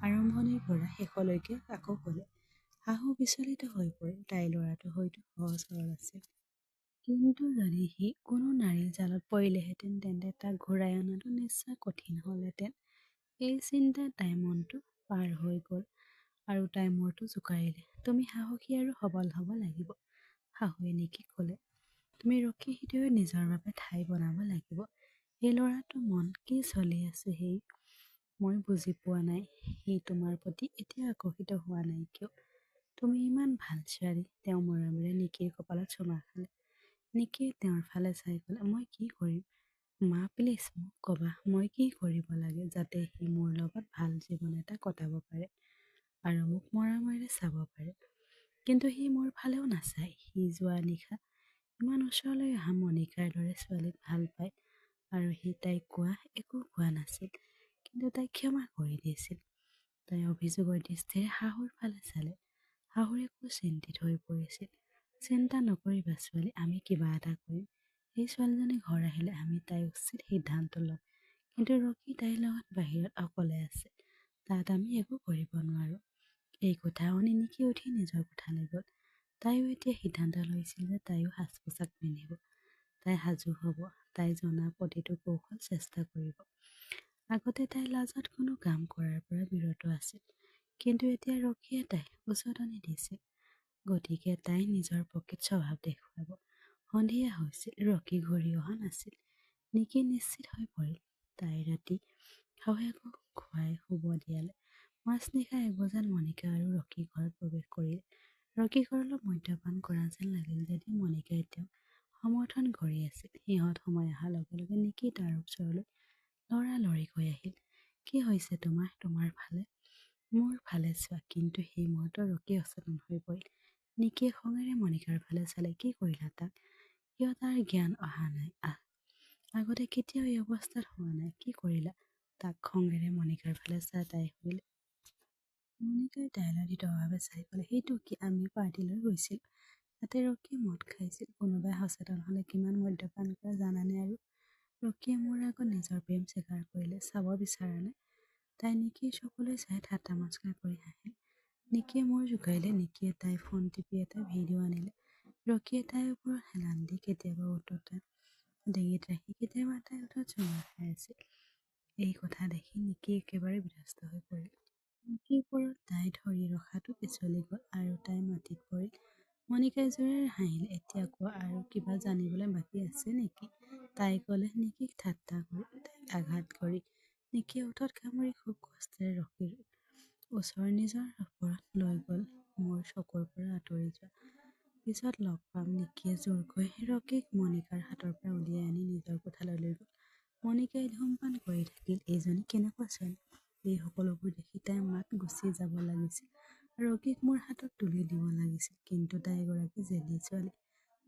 আৰম্ভণিৰ পৰা শেষলৈকে আকৌ ক'লে। শাহু বিচলিত হৈ পৰিল। তাইৰ ল'ৰাটো হয়তো সহজ সৰল আছিল, কিন্তু যদি সি কোনো নাৰীৰ জালত পৰিলেহেঁতেন তেন্তে তাক ঘূৰাই অনাটো নিশ্চয় কঠিন হ'লহেঁতেন। এই চিন্তাত তাইৰ মনটো পাৰ হৈ গ'ল আৰু তাই মূৰটো জোকাৰিলে। তুমি সাহসী আৰু সবল হ'ব লাগিব, শাহুৱে নিকিক ক'লে। তুমি ৰকিৰ হৃদয়ত নিজৰ বাবে ঠাই বনাব লাগিব। এই ল'ৰাটোৰ মন কি চলি আছে সেই মই বুজি পোৱা নাই। সি তোমাৰ প্ৰতি এতিয়াও আকৰ্ষিত হোৱা নাই কিয়? তুমি ইমান ভাল ছোৱালী। তেওঁ মৰমেৰে নিকিৰ কপালত চুমা খালে। নিকিয়ে তেওঁৰ ফালে চাই ক'লে, মই কি কৰিম? মা প্লিজ মোক ক'বা, মই কি কৰিব লাগে যাতে সি মোৰ লগত ভাল জীৱন এটা কটাব পাৰে আৰু মোক মৰমেৰে চাব পাৰে। কিন্তু সি মোৰ ফালেও নাচায়। সি যোৱা নিশা ইমান ওচৰলৈ অহা মনিকাৰ দৰে ছোৱালীক ভাল পায় আৰু সি তাইক একো কোৱা নাছিল, কিন্তু তাইক ক্ষমা কৰি দিছিল। তাই অভিযোগৰ দৃষ্টিৰে শাহুৰ ফালে চালে। শাহুৰে খুব চিন্তিত হৈ পৰিছিল। চিন্তা নকৰিবা ছোৱালী, আমি কিবা এটা কৰিম। এই ছোৱালীজনী ঘৰ আহিলে আমি তাইৰ উচিত সিদ্ধান্ত ল'ম, কিন্তু ৰকি তাইৰ লগত বাহিৰত অকলে আছে, তাত আমি একো কৰিব নোৱাৰোঁ। এই কথা শুনি নিকি উঠি নিজৰ কোঠালৈ গ'ল। তাইও এতিয়া সিদ্ধান্ত লৈছিল যে তাইও সাজ পোছাক পিন্ধিব। তাই সাজু হ'ব। তাই জনা প্ৰতিটো কৌশল চেষ্টা কৰিব। আগতে তাই লাজত কোনো কাম কৰাৰ পৰা বিৰত আছিল, কিন্তু এতিয়া ৰকিয়ে তাইক উচতনি দিছিল। গতিকে তাই নিজৰ প্ৰকৃত স্বভাৱ দেখুৱাব। সন্ধিয়া হৈছিল, ৰকি ঘূৰি অহা নাছিল। নিকি নিশ্চিত হৈ পৰিল। তাই ৰাতি শাহুৱেকক খুৱাই শুব দিয়ালে। মাজনিশা 1 বজাত মনিকা আৰু ৰকি ঘৰত প্ৰৱেশ কৰিলে। ৰকি ঘৰলৈ মদ্যপান কৰা যেন লাগিল যদিও মনিকাই তেওঁক সমৰ্থন কৰি আছিল। সিহঁত সময় অহাৰ লগে লগে নিকি তাৰ ওচৰলৈ লৰালৰিকৈ আহিল। কি হৈছে তোমাৰ? তোমাৰ ফালে মোৰ ফালে চোৱা। কিন্তু সেই মুহূৰ্তত ৰকি অচেতন হৈ পৰিল। নিকিয়ে খঙেৰে মনিকাৰ ফালে চালে। কি কৰিলা তাক? কিয় তাৰ জ্ঞান অহা নাই? আগতে কেতিয়াও এই অৱস্থাত হোৱা নাই। কি কৰিলা তাক? খঙেৰে মনিকাৰ ফালে চাই তাই সুধিলে। মনিকাই তাইলৈ হৃদয়ভাৱে চাই ক'লে, সেইটো কি, আমি পাৰ্টিলৈ গৈছিলোঁ, তাতে ৰকিয়ে মদ খাইছিল। কোনোবাই সচেতন হ'লে কিমান মদ্যপান কৰে জানানে? আৰু ৰকিয়ে মোৰ আগত নিজৰ প্ৰেম স্বীকাৰ কৰিলে। চাব বিচাৰানে? তাই নিকিৰ চকুলৈ চাই ঠাট্টা মস্কাৰ কৰি হাঁহিল। নিকিয়ে মূৰ জোকাৰিলে। নিকিয়ে তাই ফোন টিপি এটা ভিডিঅ' আনিলে। ৰকীয়ে তাইৰ ওপৰত হেলান দি কেতিয়াবা ওঠত তাত ডিঙিত ৰাখি কেতিয়াবা তাইৰ ওঠত চুমা খাই আছিল। এই কথা দেখি নিকি একেবাৰে বিধ্বস্ত হৈ পৰিল। নিকিৰ ওপৰত তাই ধৰি ৰখাটো পিছলি গ'ল আৰু তাই মাটিত পৰিল। মনিকাই জোৰেৰে হাঁহিলে। এতিয়া কোৱা, আৰু কিবা জানিবলৈ বাকী আছে নেকি? তাই ক'লে। নিকিক ঠাট্টা কৰি তাইক আঘাত কৰি নিকিয়ে ওঠত কামুৰি খুব কষ্টেৰে ৰকীৰ ওচৰ নিজৰ ওপৰত লৈ গ'ল। মোৰ চকুৰ পৰা আঁতৰি যোৱা। পিছত লগ পাম। নিকিয়ে জোৰকৈ ৰকীক মনিকাৰ হাতৰ পৰা উলিয়াই আনি নিজৰ কোঠালৈ লৈ গ'ল। মনিকাই ধূমপান কৰি থাকিল। এইজনী কেনেকুৱা ছোৱালী! এই সকলোবোৰ দেখি তাইৰ মাত গুচি যাব লাগিছিল। ৰকীক মোৰ হাতত তুলি দিব লাগিছিল। কিন্তু তাই এগৰাকী জেদী ছোৱালী।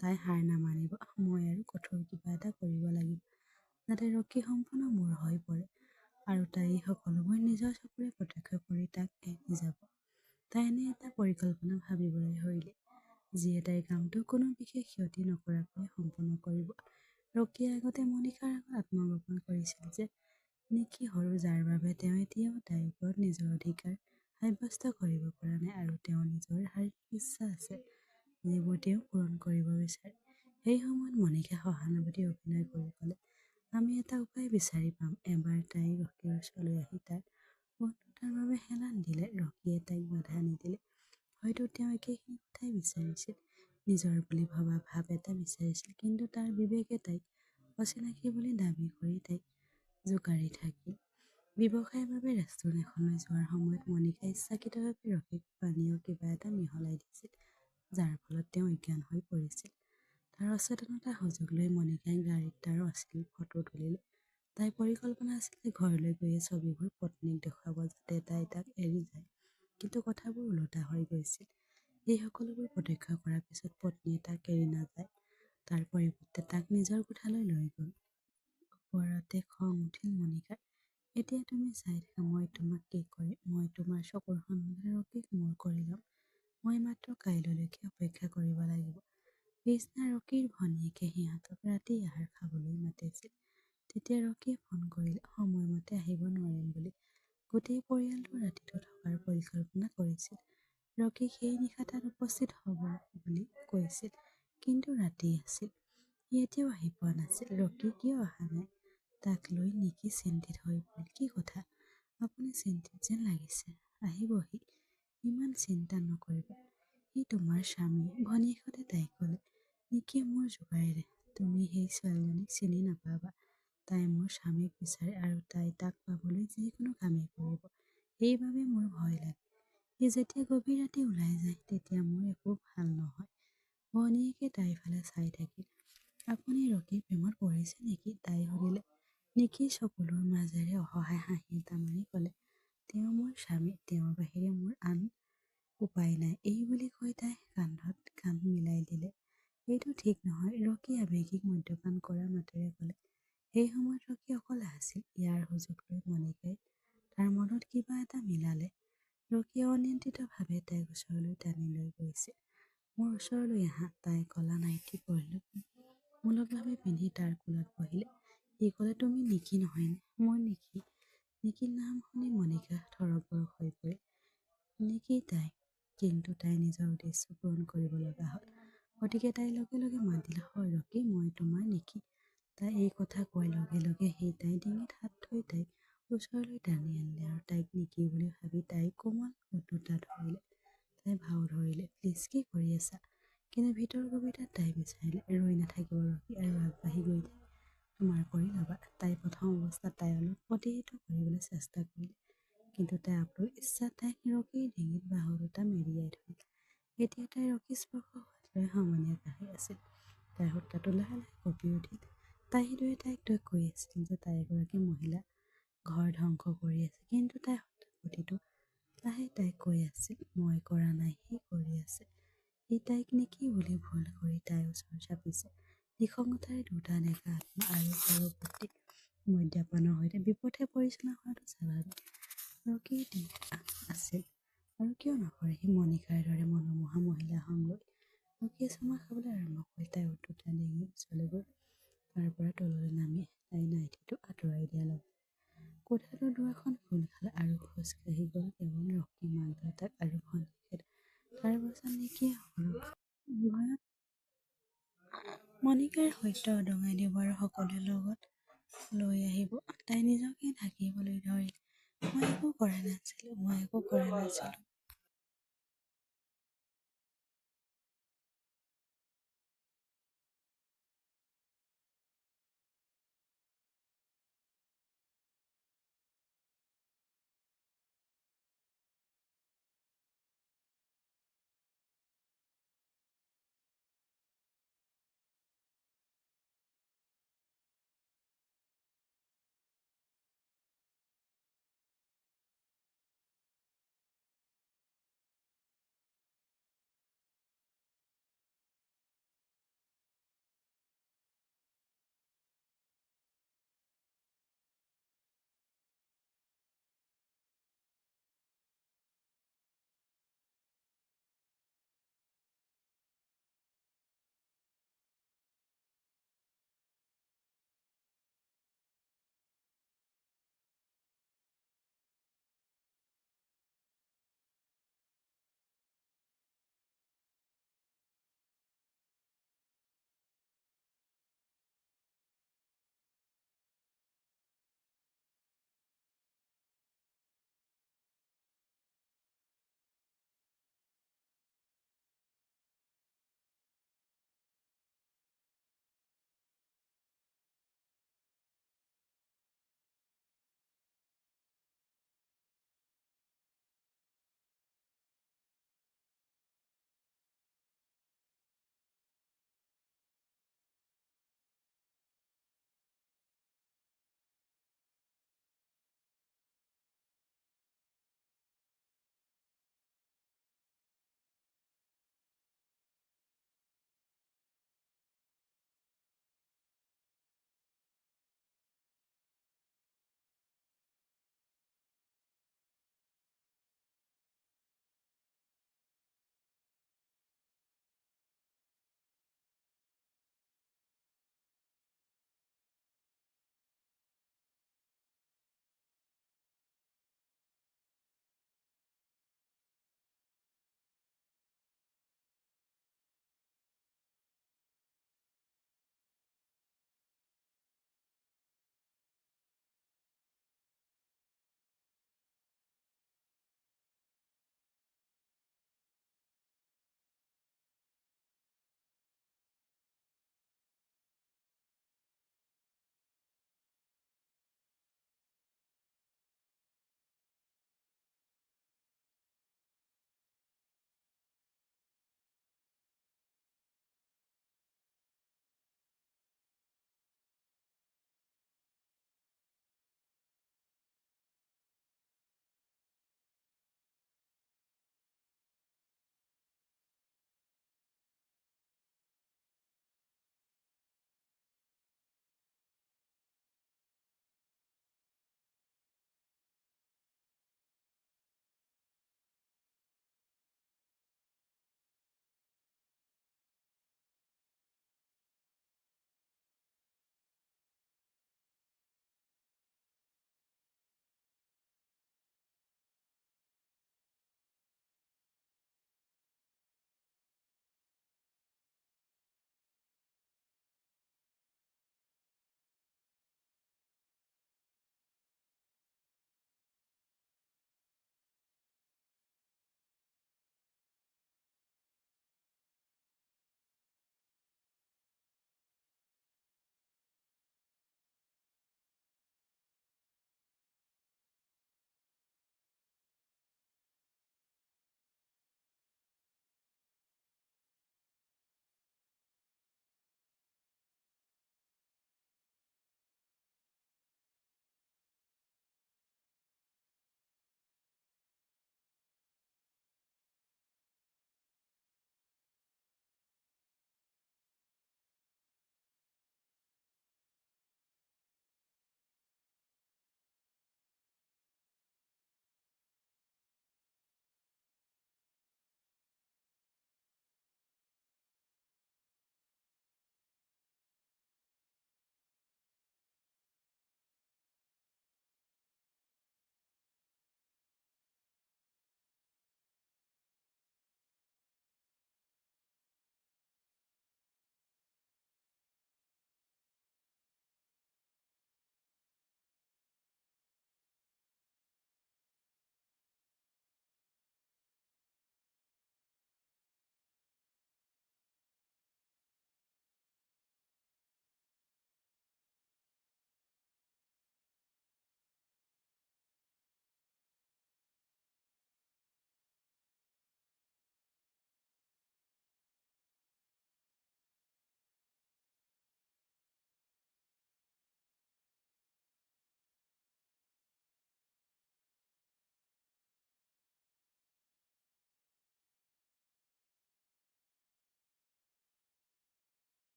তাই হাৰ নামানিব। মই আৰু কঠোৰ কিবা এটা কৰিব লাগিব যাতে ৰকী সম্পূৰ্ণ মোৰ হৈ পৰে আৰু তাই এই সকলোবোৰ নিজৰ চকুৰে প্ৰত্যক্ষ কৰি তাক এৰি যাব। তাই এনে এটা পৰিকল্পনা ভাবিবলৈ ধৰিলে যিয়ে তাইৰ কামটো কোনো বিশেষ ক্ষতি নকৰাকৈ সম্পূৰ্ণ কৰিব। ৰকীয়ে আগতে মনিকাৰ আগত আত্মগোপন কৰিছিল যে নিকি সৰু, যাৰ বাবে তেওঁ এতিয়াও তাইৰ ওপৰত নিজৰ অধিকাৰ সাব্যস্ত কৰিব পৰা নাই আৰু তেওঁৰ নিজৰ শাৰীৰিক ইচ্ছা আছে যিবোৰ তেওঁ পূৰণ কৰিব বিচাৰে। সেই সময়ত মনিকাই সহানুভূতি অভিনয় কৰি ক'লে, আমি এটা উপায় বিচাৰি পাম। এবাৰ তাই ৰকীৰ ওচৰলৈ আহি তাৰ বন্ধুতাৰ বাবে হেলান দিলে। ৰকীয়ে তাইক বাধা নিদিলে। হয়তো তেওঁ একেখিনি কথাই বিচাৰিছিল। নিজৰ বুলি ভবা ভাৱ এটা বিচাৰিছিল। কিন্তু তাৰ বিবেকে তাইক অচিনাকি বুলি দাবী কৰি তাইক জোকাৰি থাকিল। ব্যৱসায়ৰ বাবে ৰেষ্টুৰেণ্ট এখনলৈ যোৱাৰ সময়ত মনিকাই ইচ্ছাকৃতভাৱে ৰকীক পানীয় কিবা এটা মিহলাই দিছিল, যাৰ ফলত তেওঁ অজ্ঞান হৈ পৰিছিল। তাৰ অচেতনতাৰ সুযোগ লৈ মনিকাই গাড়ীত তাৰ অশ্লীল ফটো তুলিলে। তাইৰ পৰিকল্পনা আছিল যে ঘৰলৈ গৈয়ে ছবিবোৰ পত্নীক দেখুৱাব যাতে তাই তাক এৰি যায়। কিন্তু কথাবোৰ ওলোটা হৈ গৈছিল। এই সকলোবোৰ প্ৰত্যক্ষ কৰাৰ পিছত পত্নীয়ে তাক এৰি নাযায়। তাৰ পৰিৱৰ্তে তাক নিজৰ কোঠালৈ লৈ গ'ল। ওপৰতে খং উঠিল মনিকাৰ। এতিয়া তুমি চাই থাকা মই তোমাক কি কৰিম। মই তোমাৰ চকুৰ সন্মুখতে ৰকীক মোৰ কৰি ল'ম। মই মাত্ৰ কাইলৈলৈকে অপেক্ষা কৰিব লাগিব। পিছদিনা ৰকীৰ ভনীয়েকে সিহঁতক ৰাতি আহাৰ খাবলৈ মাতিছিল। তেতিয়া ৰকীয়ে ফোন কৰিলে সময়মতে আহিব নোৱাৰিম বুলি। গোটেই পৰিয়ালটো ৰাতিটো থকাৰ পৰিকল্পনা কৰিছিল। ৰকীক সেই নিশা তাত উপস্থিত হ'ব বুলি কৈছিল। কিন্তু ৰাতি আছিল। সি এতিয়াও আহি পোৱা নাছিল। ৰকী কিয় অহা নাই তাক লৈ নিকি চিন্তিত হৈ পৰিল। কি কথা? আপুনি চিন্তিত যেন লাগিছে। আহিবহি। ইমান চিন্তা নকৰিবা। সি তোমাৰ স্বামী। ভনীয়েকহঁতে তাইক ক'লে। নিকিয়ে মূৰ জোকাৰিলে। তুমি সেই ছোৱালীজনীক চিনি নাপাবা। তাই মোৰ স্বামীক বিচাৰে আৰু তাই তাক পাবলৈ যিকোনো কামেই কৰিব। সেইবাবে মোৰ ভয় লাগে। সি যেতিয়া গভীৰ ৰাতি ওলাই যায় তেতিয়া মোৰ একো ভাল নহয়। ভনীয়েকে তাইৰ ফালে চাই থাকিল। আপুনি ৰকীৰ প্ৰেমত পৰিছে নেকি? তাই সুধিলে। নিকিৰ চকুলোৰ মাজেৰে অসহায় হাঁহি এটা মাৰি ক'লে, তেওঁ মোৰ স্বামী। তেওঁৰ বাহিৰে মোৰ আন উপায় নাই। এই বুলি কৈ তাই কান্ধত কান্ধ মিলাই দিলে। এইটো ঠিক নহয়, ৰকী আৱেগিক মদ্যপান কৰাৰ মাতেৰে ক'লে। সেই সময়ত ৰকী অকলে আছিল। ইয়াৰ সুযোগ লৈ মনিকাই তাৰ মনত কিবা এটা মিলালে। ৰকীয়ে অনিয়ন্ত্ৰিতভাৱে তাইক ওচৰলৈ টানি লৈ গৈছিল। মোৰ ওচৰলৈ আহা। তাই ক'লা নাইটি মূলকভাৱে পিন্ধি তাৰ কোলত বহিলে। সি ক'লে, তুমি নিকি নহয়নে? মই নিকি। নিকিৰ নাম শুনি মনিকা থৰপৰ হৈ পৰিল। নিকি তাই। কিন্তু তাই নিজৰ উদ্দেশ্য পূৰণ কৰিব লগা হ'ল। গতিকে তাই লগে লগে মাত দিলে, হয় ৰকী, মই তোমাৰ নিকি। তাই এই কথা কোৱাৰ লগে লগে সি তাইৰ ডিঙিত হাত থৈ তাইক ওচৰলৈ টানি আনিলে আৰু তাইক নিকি বুলি ভাবি তাইৰ কোমল ওঠ দুটা ধৰিলে। তাই ভাও ধৰিলে, প্লিজ কি কৰি আছা? কিন্তু ভিতৰ গভীৰতাত তাই বিচাৰিলে, ৰৈ নাথাকিব ৰকী আৰু আগবাঢ়ি গৈ তাইক তোমাৰ কৰি ল'বা। তাই প্ৰথম অৱস্থাত তাই অলপ প্ৰতিহত কৰিবলৈ চেষ্টা কৰিলে। কিন্তু তাই আপ্লুত ইচ্ছাত তাইক ৰকীৰ ডিঙিত বাহু দুটা মেৰিয়াই ধৰিলে। এতিয়া তাই ৰকী স্পৰ্শ হোৱাত লৈ সমনীয়াত আহি আছিল। তাইৰ সূতাটো লাহে লাহে কঁপি উঠিল। তাই সেইদৰে তাইক লৈ কৈ আছিল যে তাই এগৰাকী মহিলা ঘৰ ধ্বংস কৰি আছে। কিন্তু তাই প্ৰতিটো লাহে তাইক কৈ আছিল, মই কৰা নাই, সি কৰি আছে। সি তাইক নিকি বুলি ভুল কৰি তাইৰ ওচৰ চাপিছে। নিসংগতাৰে দুটা ডেকা আত্মা আৰু পৰৱৰ্তী মদ্যপানৰ সৈতে বিপথে পৰিচালনা হোৱাটো স্বাভাৱিক। ৰকীৰ দিন আছিল আৰু কিয় নকৰে। সি মনিকাৰ দৰে মনোমোহা মহিলা সংগ লৈ ৰকীয়ে চুমা খাবলৈ আৰম্ভ কৰি তাইৰ ওঠ দুটা ডিঙিৰ ওচৰলৈ গ'ল। তাৰ পৰা তললৈ নামি তাইৰ নাইটিটো আঁতৰাই দিয়াৰ লগে কোঠাটোৰ দুৱাৰখন খোল খালে আৰু খোজ কাঢ়ি গ'ল কেৱল ৰক্তিম মাক দেউতাক আৰু ভনীয়েকেইটা। তাৰ পাছত নেকি সৰু ভয়ত মণিকাৰ সত্য উদঙাই দিব আৰু সকলোৱে লগত লৈ আহিব। তাই নিজকে ঢাকিবলৈ ধৰিলে। মই একো কৰা নাছিলো।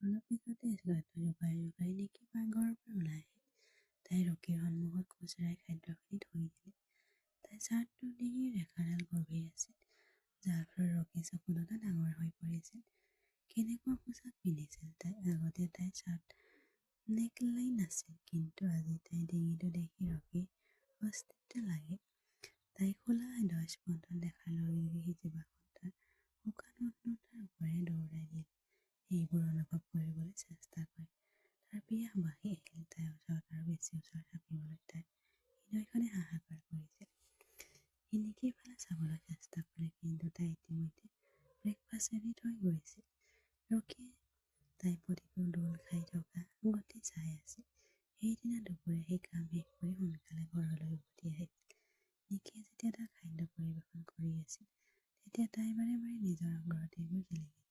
অলপ পিছতে স্কাৰ্টটো জোকাৰি নিকি পাকঘৰৰ পৰা ওলাই আহিল। তাই ৰকীৰ সন্মুখত খুচৰাই খাদ্যখিনি থৈ দিলে। তাই চাৰ্টটোৰ ডিঙিৰ ৰেখাডাল গভীৰ আছিল, যাৰ ফলত ৰকী চকু দুটা ডাঙৰ হৈ পৰিছিল। কেনেকুৱা পোছাক পিন্ধিছিল তাই। আগতে তাই চাৰ্ট নেকলাইন আছিল, কিন্তু আজি তাই ডিঙিটো দেখি ৰকীৰ অস্তিত্ব লাগিল। তাই খোলা হৃদয়স্পন্দন দেখাৰ লগে লগে সিজিবাখন তাৰ শুকান উষ্ণতাৰ ওপৰেৰে দৌৰাই দিলে। এইবোৰ অনুভৱ কৰিবলৈ চেষ্টা কৰে। তাৰ পিয়াহ বাঢ়ি আহিল। তাইৰ ওচৰত আৰু বেছি ওচৰ চাপিবলৈ তাইৰ হৃদয়খনে হাহাকাৰ কৰিছিল। সি নিকিৰ ফালে চাবলৈ চেষ্টা কৰে, কিন্তু তাই ইতিমধ্যে ব্ৰেকফাষ্ট ৰেডি থৈ গৈছিল। ৰকীয়ে তাই প্ৰতিটো দোল খাই থকা গতি চাই আছিল। সেইদিনা দুপৰীয়া সি কাম শেষ কৰি সোনকালে ঘৰলৈ উভতি আহিছিল। নিকিয়ে যেতিয়া তাৰ খাদ্য পৰিৱেশন কৰি আছিল, তেতিয়া তাই বাৰে বাৰে নিজৰ অংগৰাতিবোৰ জিলিকিছিল।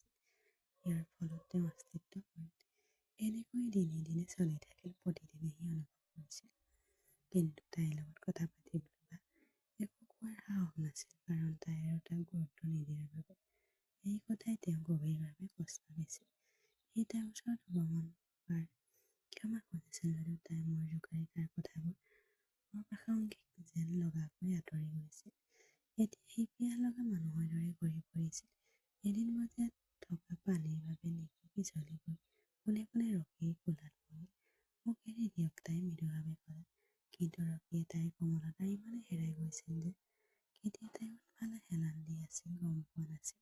ইয়াৰ ফলত তেওঁ অস্তিত্ব পৰিল। এনেকৈ দিনে দিনে চলি থাকিল। প্ৰতিদিনে সি অনুভৱ কৰিছিল, কিন্তু তাইৰ লগত কথা পাতিবলৈ বা একো কোৱাৰ সাহস নাছিল, কাৰণ তাই আৰু তাক গুৰুত্ব নিদিয়াৰ বাবে। এই কথাই তেওঁ গভীৰভাৱে কষ্ট দিছিল। সি তাইৰ ওচৰত বাৰ ক্ষমা খুজিছিল, যদিও তাই মূৰ জোকাৰি তাৰ কথাবোৰ অপ্ৰাসংগিক যেন লগাকৈ আঁতৰি গৈছিল। এতিয়া সি পিয়াহ লগা মানুহৰ দৰে ঘূৰি ফুৰিছিল। এদিন বজাত থকা পানীৰ বাবে নিকি পিছলি গৈ পোনে পোনে ৰকীৰ কোলাত পৰিল। মোক এৰি দিয়ক, তাই মৃদুভাৱে ক'লে। কিন্তু ৰকীয়ে তাইৰ কোমলতা ইমানে হেৰাই গৈছিল যে কেতিয়া তাই কোনফালে হেলান দি আছিল গম পোৱা নাছিল।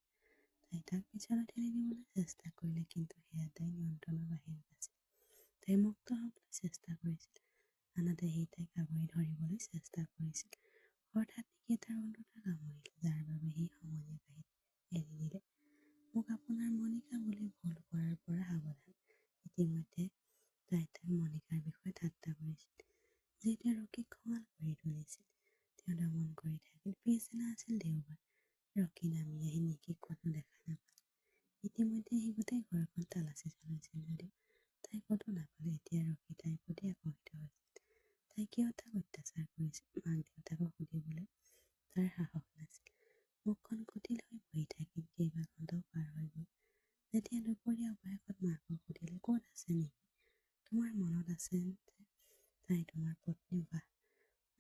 তাই তাক পিছলৈ ঠেলি দিবলৈ চেষ্টা কৰিলে, কিন্তু সেয়া তাইৰ নিয়ন্ত্ৰণৰ বাহিৰত আছিল। তাই মুক্ত হ'বলৈ চেষ্টা কৰিছিল, আনহাতে সি তাইক আগুৰি ধৰিবলৈ চেষ্টা কৰিছিল। হঠাৎ নিকিয়ে তাৰ ওঠ দুটা কামুৰিলে, যাৰ বাবে সি সমনীয়া কাঁহিত এৰি দিলে। মোক আপোনাৰ মনিকা বুলি ভুল কৰাৰ পৰা সাৱধান। ইতিমধ্যে তাই তাক মনিকাৰ বিষয়ে ঠাট্টা কৰিছিল, যেতিয়া ৰকীক খঙাল কৰি তুলিছিল। তেওঁ দমন কৰি থাকিল। পিছদিনা আছিল দেওবাৰ। ৰকী নামি আহি নিকিক ক'তো দেখা নাপালে। ইতিমধ্যে সি গোটেই ঘৰখন তালাচি চলাইছিল, যদিও তাই ক'তো নাপালে। এতিয়া ৰকী তাইৰ প্ৰতি আকৰ্ষিত হৈছিল। তাই কিয় তাক অত্যাচাৰ কৰিছিল, মাক দেউতাকক সুধিবলৈ তাৰ সাহস নাছিল। মুখখন কুটিল হৈ বহি থাকিল। কেইবা ঘণ্টাও পাৰ হৈ গ'ল। যেতিয়া দুপৰীয়া অৱশেষত মাকক সুধিলে, ক'ত আছে নিকি? তোমাৰ মনত আছে যে তাই তোমাৰ পত্নী? বাহ।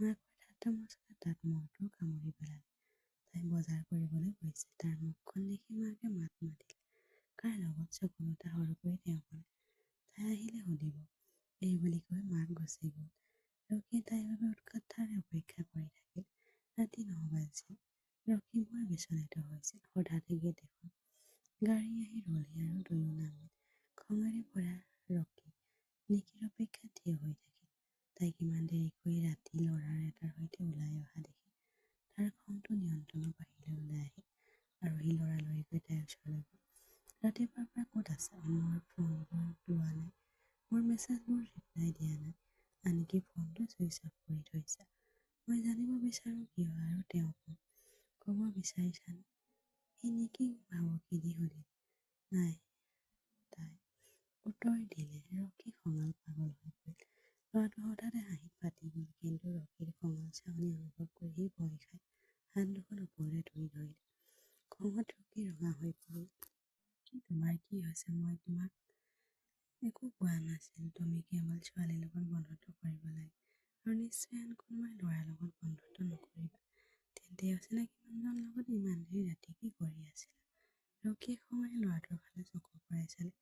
মাকৰ ঠাট্টামস্কৰত তাত মূৰটো কামুৰি পেলালে। তাই বজাৰ কৰিবলৈ গৈছে। তাৰ মুখখন দেখি মাকে মাত মাতিল। কাৰ লগত? চকু দুটা সৰু কৰি তেওঁ ক'লে, তাই আহিলে সুধিব। এই বুলি কৈ মাক গুচি গ'ল। ৰকীয়ে তাইৰ বাবে উৎকণ্ঠাৰে অপেক্ষা কৰি থাকিল। ৰাতি ৯ বাজিছিল। ৰকী বৰ বিচলিত হৈছিল। হঠাতে গেট এখন গাড়ী আহি ৰলহি আৰু দুয়ো নামিল। খঙেৰে ভৰা ৰকী নিকিৰ অপেক্ষাত থিয় হৈ থাকিল। তাইক ইমান দেৰিকৈ ৰাতি ল'ৰাৰ এটাৰ সৈতে ওলাই অহা দেখি তাৰ খংটো নিয়ন্ত্ৰণৰ বাহিৰলৈ ওলাই আহিল, আৰু সি লৰালৰিকৈ তাইৰ ওচৰলৈ গ'ল। ৰাতিপুৱাৰ পৰা ক'ত আছা? মোৰ ফোনবোৰ লোৱা নাই, মোৰ মেছেজবোৰ ৰিপ্লাই দিয়া নাই, আনকি ফোনটো ছুইচ অফ কৰি থৈছা। মই জানিব বিচাৰোঁ কিয়, আৰু তেওঁ ক'ব বিচাৰিছানে? সি নিকিক ভাবুকি দি সুধিল। নাই, তাই উত্তৰ দিলে। ৰকী খঙাল পাগল হৈ পৰিল। ল'ৰাটো হঠাতে হাঁহিত ফাটি গ'ল, কিন্তু ৰকীৰ খঙাল চাৱনি অনুভৱ কৰি সি ভয় খাই হাত দুখন ওপৰলৈ তুলি ধৰিলে। খঙত ৰকী ৰঙা হৈ পৰিল। কি তোমাৰ কি হৈছে? মই তোমাক একো কোৱা নাছিল। তুমি কেৱল ছোৱালীৰ লগত বন্ধুত্ব কৰিব লাগে, আৰু নিশ্চয় আন কোনোবা ল'ৰাৰ লগত বন্ধুত্ব নকৰিবা। তেন্তে অচিনাকি মানুহৰ লগত ইমান দেৰি ৰাতি কি কৰি আছিলা? ৰকীয়ে খঙেৰে ল'ৰাটোৰ ফালে চকু ফুৰাই চালে।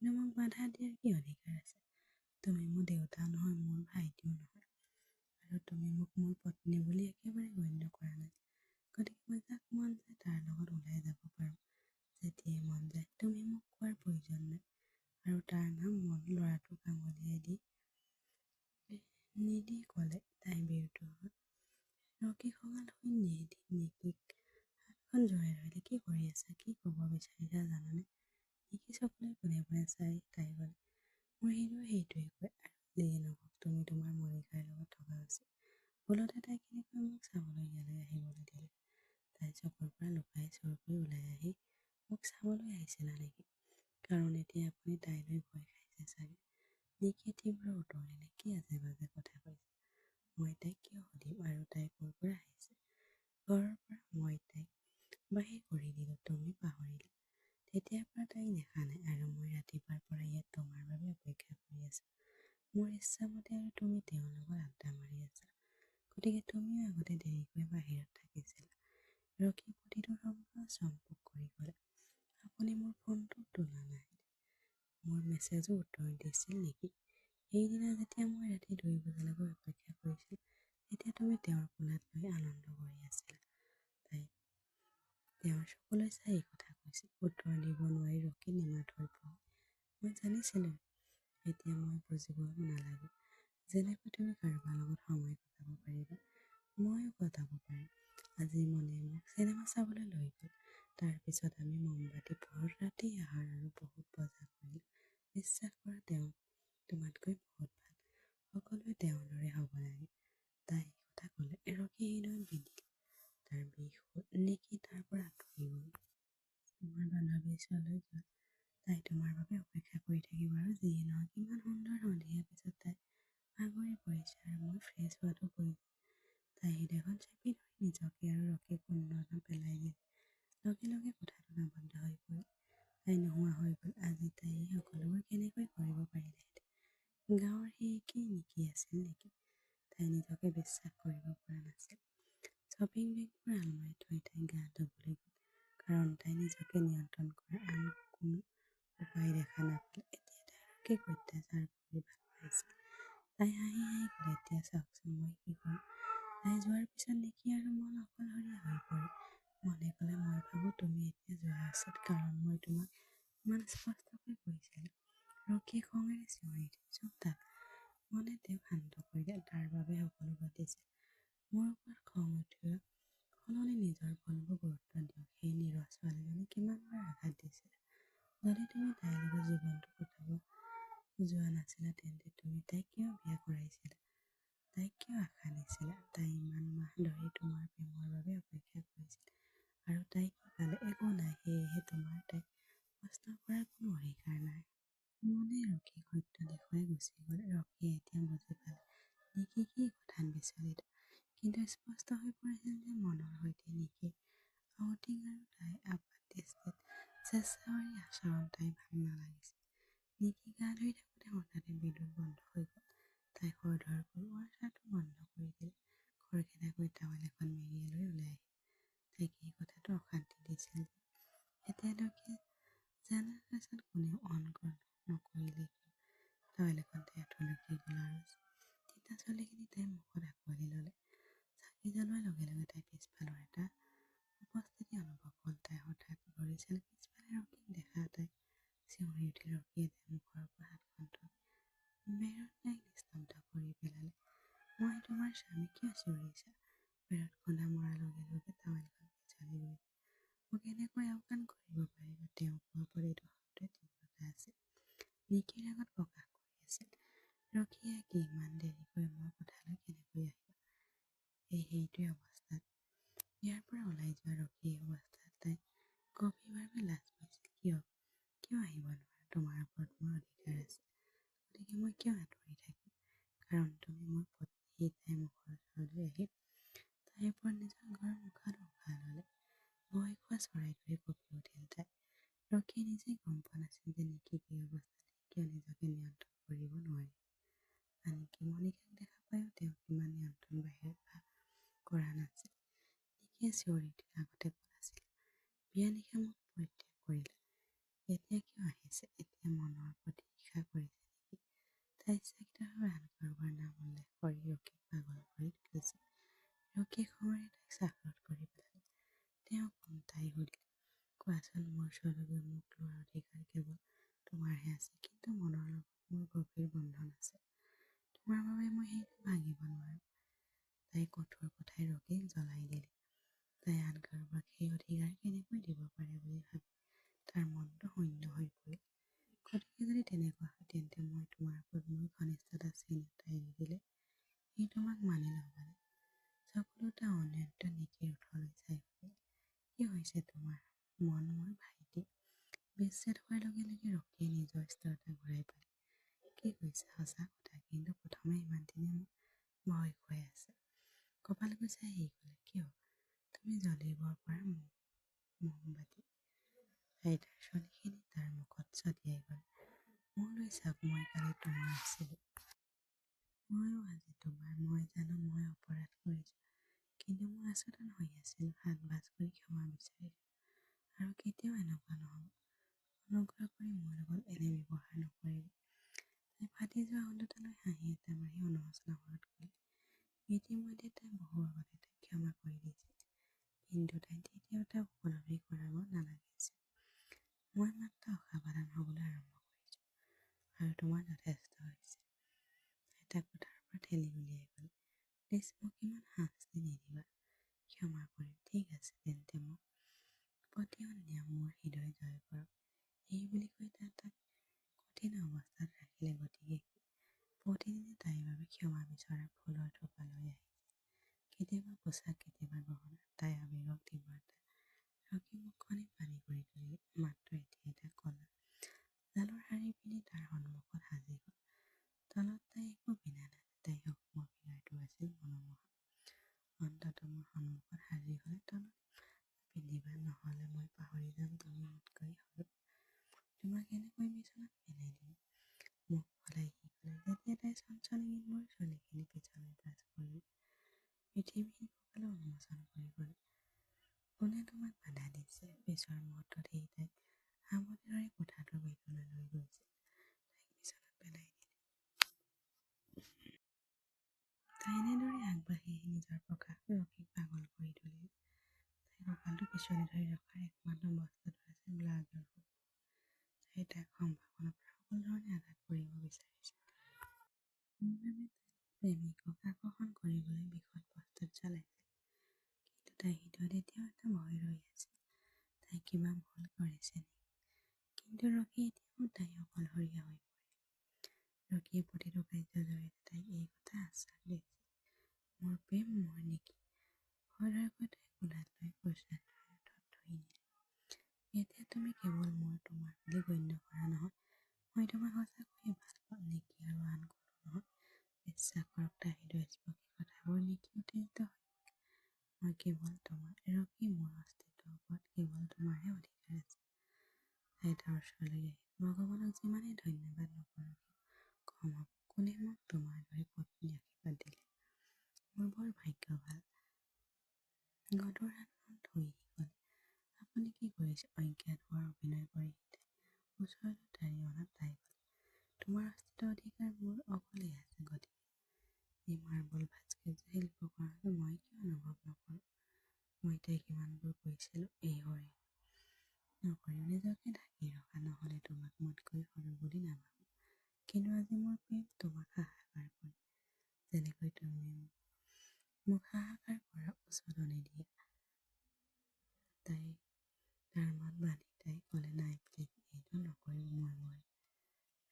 কিন্তু মোক বাধা দিয়াৰ কি অধিকাৰ আছে? তুমি মোৰ দেউতা নহয়, মোৰ ভাইটিও নহয়, আৰু তুমি মোক মোৰ পত্নী বুলি একেবাৰে গণ্য কৰা নাই। গতিকে মই যাক মন যায় তাৰ লগত ওলাই যাব পাৰোঁ, যেতিয়াই মন যায়। তুমি মোক কোৱাৰ প্ৰয়োজন নাই। আৰু তাৰ নাম মন? ল'ৰাটোক আঙুলিয়াই নিদি ক'লে। তাই বিৰত হ'ল। ৰকী খঙাল হৈ নিকিক হাতখন জোৰাই ধৰিলে। কি কৰি আছা? কি ক'ব বিচাৰিছা জানানে? নিকি চকুলৈ পোনে পোনে চাই তাই ক'লে, মোৰ হৃদয়ে সেইটোৱে কয়, আৰু যিয়ে নহওক তুমি তোমাৰ মনিকাৰ লগত থকা উচিত। ভুলতে তাই কেনেকৈ মোক চাবলৈ ইয়ালৈ আহিবলৈ দিলে? তাই চকুৰ পৰা লুকাই চুৰকৈ ওলাই আহি মোক চাবলৈ আহিছিলা নেকি? কাৰণ এতিয়া আপুনি তাইলৈ ভয় খাইছে চাগে। নিকিয়ে তীব্ৰ উত্তৰ দিলে। কি আজে বাজে কথা কৈছা? মই তাইক কিয় সুধিম? আৰু তাই ক'ৰ পৰা আহিছে? ঘৰৰ পৰা। মই তাইক বাহিৰ কৰি দিলোঁ, তুমি পাহৰিলা। তেতিয়াৰ পৰা তাইক দেখা নাই, আৰু মই ৰাতিপুৱাৰ পৰা অপেক্ষা কৰি আছা। মোৰ ইচ্ছামতে আৰু তুমি তেওঁৰ লগত আড্ডা মাৰি আছা। গতিকে তুমিও আগতে দেৰিকৈ বাহিৰত থাকিছিলা। ৰখি প্ৰতিটো শব্দ চম্পক কৰি ক'লে, আপুনি মোৰ ফোনটো তোলা নাই, মোৰ মেছেজো উত্তৰ দিছিল নেকি? সেইদিনা যেতিয়া মই ৰাতি 2 বজালৈকে অপেক্ষা কৰিছিলোঁ, তেতিয়া তুমি তেওঁৰ কোলাত লৈ আনন্দ কৰি আছিলা। তাই তেওঁৰ চকুলৈ চাই এই কথা কৈছিল। উত্তৰ দিব নোৱাৰি ৰখি নিমাত হৈ পৰিল। মই জানিছিলোঁ এতিয়া মই বুজিব নালাগে। যেনেকৈ তুমি কাৰোবাৰ লগত সময় কটাব পাৰিবা, ময়ো কটাব পাৰিম। আজি মনে মোক চিনেমা চাবলৈ লৈ গ'ল। তাৰপিছত আমি মমবাতি পোহৰত ৰাতি আহাৰ আৰু বহুত বজাৰ কৰিলোঁ। বিশ্বাস কৰা, তেওঁ তোমাতকৈ বহুত ভাল। সকলোৱে তেওঁৰ দৰে হ'ব লাগে। তাই এই কথা ক'লে ৰখি হৃদয় বিন্ধিল। তাৰ বিষ হ'ল নেকি তাৰ পৰা আঁতৰি গ'ল। তোমাৰ বান্ধৱীৰ ওচৰলৈ যোৱা। তাই তোমাৰ বাবে অপেক্ষা কৰি থাকিব। আৰু যিয়ে নহয়, কিমান সুন্দৰ সন্ধিয়া। পিছত তাই ভাগৰি পৰিছে আৰু মই ফ্ৰেছ হোৱাটো প্ৰয়োজন। তাই হৃদয়খন চেপি ধৰি নিজকে আৰু ৰখি পুনৰজন পেলাই দিলে। লগে লগে কোঠাটো আবদ্ধ হৈ পৰিল। তাই নোহোৱা হৈ গ'ল। আজি তাই এই সকলোবোৰ কেনেকৈ কৰিব পাৰিলেহেঁতেন? গাঁৱৰ সেই একেই নিকি আছিল নেকি? তাই নিজকে বিশ্বাস কৰিব পৰা নাছিল। শ্বপিং বেগবোৰ আলমাৰীত থৈ তাই গা ধুবলৈ গ'ল। কাৰণ তাই নিজকে নিয়ন্ত্ৰণ কৰাৰ আন কোনো উপায় দেখা নাপালে। এতিয়া তাই ৰকীক অত্যাচাৰ কৰি ভাল পাইছিল। তাই হাঁহি হাঁহি ক'লে, এতিয়া চাওকচোন মই কি কৰোঁ। তাই যোৱাৰ পিছত নিকি আৰু মন অকলশৰীয়া হৈ পৰিল। মনে ক'লে, মই ভাবোঁ তুমি এতিয়া যোৱা উচিত, কাৰণ মই তোমাক ইমান স্পষ্টকৈ কৈছিলোঁ। ৰকীয়ে খঙেৰে চিঞৰি দিল, চুপ থাক। মনে তেওঁক শান্ত কৰিলে। তাৰ বাবে সকলো ঘটিছিল। মোৰ ওপৰত খং উঠিওৱা সলনি নিজৰ ভুলবোৰ গুৰুত্ব দিয়ক। সেই নিৰহ ছোৱালীজনী কিমানবাৰ আঘাত দিছিল। যদি তুমি তাইৰ লগত জীৱনটো কটাব যোৱা নাছিলা, তেন্তে তুমি তাইক কিয় বিয়া কৰাইছিলা? তাইক কিয় আশা দিছিলা? তাই ইমান মাহ ধৰি তোমাৰ প্ৰেমৰ বাবে অপেক্ষা কৰিছিল। আৰু তাই কি পালে? একো নাই। সেয়েহে তোমাৰ তাইক প্ৰশ্ন কৰাৰ কোনো অধিকাৰ নাই। মনে ৰকীক সত্য দেখুৱাই গুচি গ'ল। ৰকীয়ে এতিয়া বুজি পালে নিকি কি কথাত বিচলিত। কিন্তু স্পষ্ট হৈ পৰিছিল যে মনৰ সৈতে নিকিৰ আউটিং আৰু তাইৰ আপাতদৃষ্টিত স্বেচ্ছাচাৰী আচৰণ তাইৰ ভাল নালাগিছিল। নিকি গা ধুই থাকোঁতে হঠাতে বিদ্যুৎ বন্ধ হৈ গ'ল। তাই খৰধৰকৈ ৱাছাৰটো বন্ধ কৰি দিলে। খৰখেদাকৈ টাৱেল এখন মেৰিয়াই লৈ ওলাই আহিল। তাইক এই কথাটো অশান্তি দিছিল যে এতিয়ালৈকে জনাৰ পাছত কোনেও অন নকৰিলে কিয়? টাৱেল এখন তাই আঁঠুলৈকে গ'ল আৰু তিতা চুলিখিনি তাইৰ মুখত আঁকোৱালি ল'লে। চাকি জ্বলোৱাৰ লগে লগে তাই পিছফালৰ এটা উপস্থিতি অনুভৱ হ'ল। তাই হঠাৎ ঘূৰি চাল। পিছফালে ৰকীক দেখা তাই চিঞৰি উঠিল। ৰকীয়ে তাইৰ মুখৰ পৰা হাতখন থৈ বেৰত তাইক নিস্তব্ধ কৰি পেলালে। মই তোমাৰ স্বামী, কিয় চিঞৰিছা? বেৰত খুন্দা মৰাৰ লগে লগে টাৱেলখন পিছলি গৈ মোক এনেকৈ আওকাণ কৰিব পাৰিবা? তেওঁ কোৱা প্ৰতিটো শব্দই তীব্ৰতা আছিল। নিকিৰ আগত প্ৰকাশ কৰি আছিল। ৰকীয়ে কি ইমান দেৰিকৈ মোৰ কোঠালৈ কেনেকৈ আহিবা? সেইটোৱে অৱস্থাত। ইয়াৰ পৰা ওলাই যোৱা। ৰকী এই অৱস্থাত তাই গভীৰভাৱে লাজ পাইছিল। কিয় আহিব নোৱাৰা? তোমাৰ ওপৰত মোৰ অধিকাৰ আছে। গতিকে মই কিয় আঁতৰি থাকিম? কাৰণ তুমি মোৰ পত্নী। তাই মুখৰ ওচৰলৈ আহিল। তাইৰ ওপৰত নিজৰ ঘৰৰ মুখত উশাহ ল'লে। ভয় খোৱা চৰাইৰ দৰে কঁপি উঠিল তাই। ৰকীয়ে নিজে গম পোৱা নাছিল যে নিকিক এই অৱস্থাতে কিয় নিজকে নিয়ন্ত্ৰণ কৰিব নোৱাৰে। আনকি মনিকাক দেখা পায়ো তেওঁ কিমান নিয়ন্ত্ৰণ বাহিৰত কৰা নাছিল। নিকিয়ে চিঞৰি উঠিল, আগতে ক'ত আছিলা? বিয়া নিশা মোক পৰিত্যাগ কৰিলা। এতিয়া কিয় আহিছে? এতিয়া মনৰ প্ৰতি ঈৰ্ষা কৰিছে নেকি? তাই ইচ্ছাকৃতভাৱে আন কাৰোবাৰ নাম উল্লেখ কৰি ৰকীক পাগল কৰি তুলিছিল। ৰকীয়ে খঙেৰে তাইক শ্বাসৰোধ কৰি পেলালে। তেওঁ কোন? তাই সুধিলে। কোৱাচোন, মোৰ ওচৰলৈ মোক লোৱাৰ অধিকাৰ কেৱল তোমাৰহে আছে, কিন্তু মনৰ লগত মোৰ গভীৰ বন্ধন আছে। তোমাৰ বাবে মই সেইটো ভাঙিব নোৱাৰো। তাই কঠোৰ কথাই ৰকীক জ্বলাই দিলে। তাই আন কাৰোবাক সেই অধিকাৰ কেনেকৈ দিব পাৰে বুলি ভাবি তাৰ মনটো শূন্য হৈ পৰিল। গতিকে যদি তেনেকুৱা হয়, তেন্তে মই তোমাৰ ওপৰত মোৰ ঘনিষ্ঠতা চিহ্নতা এৰি দিলে ই তোমাক মানি ল'বানে? চকুলোটা অনিয়ন্ত্ৰিত নিকিৰ ওঠৰলৈ চাই সুধিলে, কি হৈছে তোমাৰ? মন মোৰ ভাইটি। বিচ্ছেদ হোৱাৰ লগে লগে ৰকীয়ে নিজৰ স্থিৰতা ঘূৰাই পালে। কি কৈছা? সঁচা কথা। কিন্তু প্ৰথমে ইমান দিনে মোক ভয় খুৱাই আছে। কপালকৈ চাই সি ক'লে, কিয়? তুমি জ্বলিব পৰা মমবাতি। তাই তাৰ চুলিখিনি তাৰ মুখত ছটিয়াই গ'ল। মোলৈ চাওক, মই কালি তোমাৰ আছিলোঁ। ময়ো আজি তোমাৰ। মই জানো মই অপৰাধ কৰিছোঁ, কিন্তু মই আচৰণ হৈ আছিলোঁ। হাত বাজ কৰি ক্ষমা বিচাৰিছোঁ। আৰু কেতিয়াও এনেকুৱা নহ'ব। অনুগ্ৰহ কৰি মোৰ লগত এনে ব্যৱহাৰ নকৰিব। তাই ফাটি যোৱা হলুটালৈ হাঁহি এটা মাৰি অনুশোচনা ঘৰত গ'ল। ইতিমধ্যে তাই বহু আগতে তাইক ক্ষমা কৰি দিছিল, কিন্তু তাই তেতিয়াও তাক উপলব্ধি কৰাব নালাগিছিল। মই মাত্ৰ অসাৱধান হ'বলৈ আৰম্ভ কৰিছোঁ, আৰু তোমাৰ যথেষ্ট হৈছে। তাই তাক কোঠাৰ পৰা ঠেলি উলিয়াই গ'ল। প্লিজ, মোক ইমান শাস্তি নিদিবা। ক্ষমা কৰিম। ঠিক আছে, তেন্তে মোক প্ৰতিশোধ দিয়া, মোৰ হৃদয় জয় কৰক। এই বুলি কৈ তাই তাক কঠিন অৱস্থাত ৰাখিলে। গতিকে প্ৰতিদিনে তাইৰ বাবে ক্ষমা বিচৰা ফুলৰ থোপা লৈ আহিছে। কেতিয়াবা পোচাক, কেতিয়াবা গহনা। তাই আৱেগক তীব্ৰতা ৰখি মুখখনি পানী কৰি তুলিলে। মাত্ৰ এতিয়া এটা কলা জালৰ শাৰী পিন্ধি তাৰ সন্মুখত সাজি গ'ল। তলত তাই একো পিন্ধা নাছিল। তাই সূক্ষ্ম ফিগাৰটো আছিল মনোমোহা। অন্ততঃ মোৰ সন্মুখত সাজি হ'লে তলত পিন্ধিবা, নহ'লে মই পাহৰি যাম তুমি মোতকৈ সৰু। তোমাক এনেকৈ বিচনাত পেলাই দিম। মুখ ফলাই সি ক'লে। যেতিয়া তাই চঞ্চল গীতবোৰ চুলিখিনি পিছলৈ ভাঁজ কৰিলে, পৃথিৱীৰ কঁকালো উন্মোচন কৰি ক'লে, কোনে তোমাক বাধা দিছে? পিছৰ মুহূৰ্তত সি তাইক সাৱটি ধৰি কোঠাটোৰ ভিতৰলৈ লৈ গৈছিল। তাইক বিচনাত পেলাই দিলে। তাই এনেদৰে আগবাঢ়ি আহি নিজৰ প্ৰকাশ ৰসীক পাগল কৰি তুলিলে। তাইৰ কঁকালটো পিছলৈ ধৰি ৰখাৰ একমাত্ৰ বস্তুটো আছিল ব্লাউজৰ হুক। তাই তাক সম্ভাৱনাৰ পৰা সকলো ধৰণে আঘাত কৰিব বিচাৰিছিল। সেইবাবে তাই প্ৰেমিকক আকৰ্ষণ কৰিবলৈ বিশদ প্ৰস্তুত চলাইছিল। কিন্তু তাইৰ হৃদয়ত এতিয়াও এটা ভয় ৰৈ আছিল। তাই কিবা ভুল কৰিছে নেকি? কিন্তু ৰকী এতিয়াও তাই অকলশৰীয়া হৈ পৰিল। ৰকীয়ে প্ৰতিটো কাৰ্যৰ জৰিয়তে তাইক এই কথা আশ্বাস দিছিল, মোৰ প্ৰেম মোৰ নেকি? ভয়কৈ তাই কোলাত লৈ কোচত ধৰি নিলে। এতিয়া তুমি কেৱল মোৰ তোমাৰ বুলি গণ্য কৰা নহয়, মই তোমাক সঁচাকৈয়ে ভাল পাওঁ নেকি? আৰু আন কোনো নহয়। বিশ্বাস কৰক, তাইৰ হৃদয়স্পৰ্শী কথাবোৰ নেকি উত্তেজিত হৈ পৰিল। মই কেৱল তোমাৰ ৰকী, মোৰ অস্তিত্বৰ ওপৰত কেৱল তোমাৰহে অধিকাৰ আছে। তাই তাৰ ওচৰলৈ আহিল। ভগৱানক যিমানেই ধন্যবাদ নকৰোঁ কিয় কম হ'ব। কোনে মোক তোমাৰ দৰে পত্নী আশীৰ্বাদ দিলে। মোৰ বৰ ভাগ্য ভাল। গধুৰ হাতখন ধুই সি ক'লে, আপুনি কি কৰিছে? অজ্ঞাত হোৱাৰ অভিনয় কৰি তাইক ওচৰলৈ টানি অনাত তাই ক'লে, তোমাৰ অস্তিত্বৰ অধিকাৰ মোৰ অকলেই আছে। গতিকে এই মাৰ্বল ভাস্কৰ্য শিল্প কৰাটো মই কিয় অনুভৱ নকৰোঁ? মই তাইক ইমানবোৰ কৈছিলোঁ, এই হৰে নকৰিম, নিজকে ঢাকি ৰখা, নহ'লে তোমাক মোতকৈ সৰু বুলি নাভাবোঁ। কিন্তু আজি মোৰ প্ৰেম তোমাক হাহাকাৰ কৰে, যেনেকৈ তুমি মোক হাহাকাৰ কৰা উচটনি দিয়া। তাই তাৰ মাত বান্ধি তাই ক'লে, নাই প্লিজ, এইটো নকৰিব, মই মৰিম।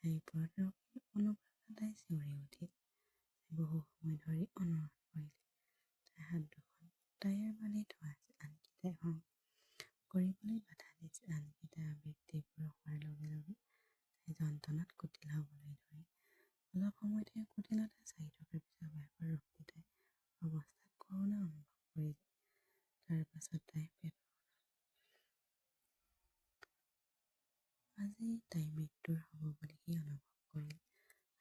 তাইৰ ওপৰত ৰকীৰ অনুপ্ৰেৰণা তাই চিঞৰি উঠিল। তাই বহু সময় ধৰি অনুৰোধ কৰিলে। তাইৰ হাত দুখন তাইৰ বান্ধি থোৱা আছিল, আনকি তাই খং কৰিবলৈ বাধা দিছিল। আনকি তাইৰ আৱেগ তীব্ৰ হোৱাৰ লগে লগে তাই যন্ত্ৰণাত কুটিল হ'বলৈ ধৰিল। অলপ সময় তাইৰ কুটিলতা চাই থকাৰ পিছত বাৰে ৰখি তাইৰ অৱস্থাত কৰুণা অনুভৱ কৰিলে। তাৰ পাছত তাই পেটৰ আজি তাইৰ মৃত্যুৰ হ'ব বুলি সি অনুভৱ কৰিলে।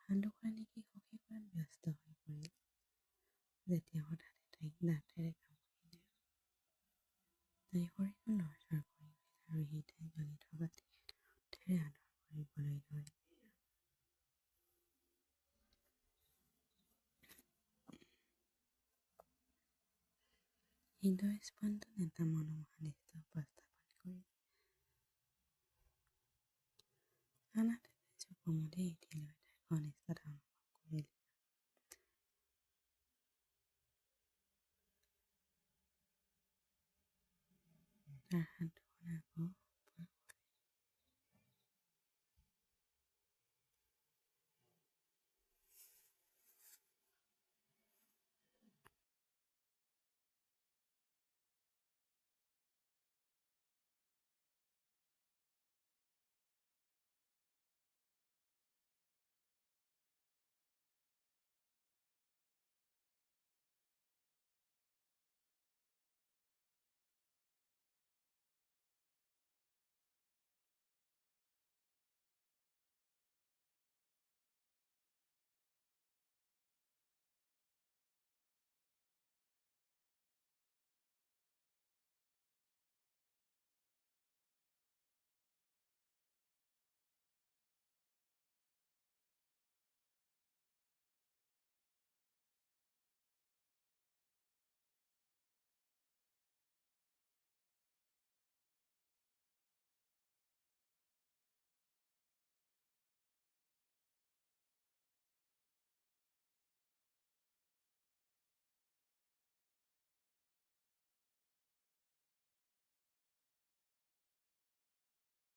হাত দুখৰে নিকি সখী কৰাত ব্যস্ত হৈ পৰিল, যেতিয়া হঠাতে তাইক দাঁতেৰে কামুৰিলে। তাইৰ শৰীৰটো লৰচৰ কৰি উঠিল, আৰু সি তাই জ্বলি থকা ওঠেৰে আদৰ কৰিবলৈ ধৰিলে। হৃদয় স্পন্দন এটা মনোমোহা দৃশ্য উপস্থাপন কৰিলে। আনহাতে তাই চকু মুদি এটি লৈ তাইৰ ঘনিষ্ঠ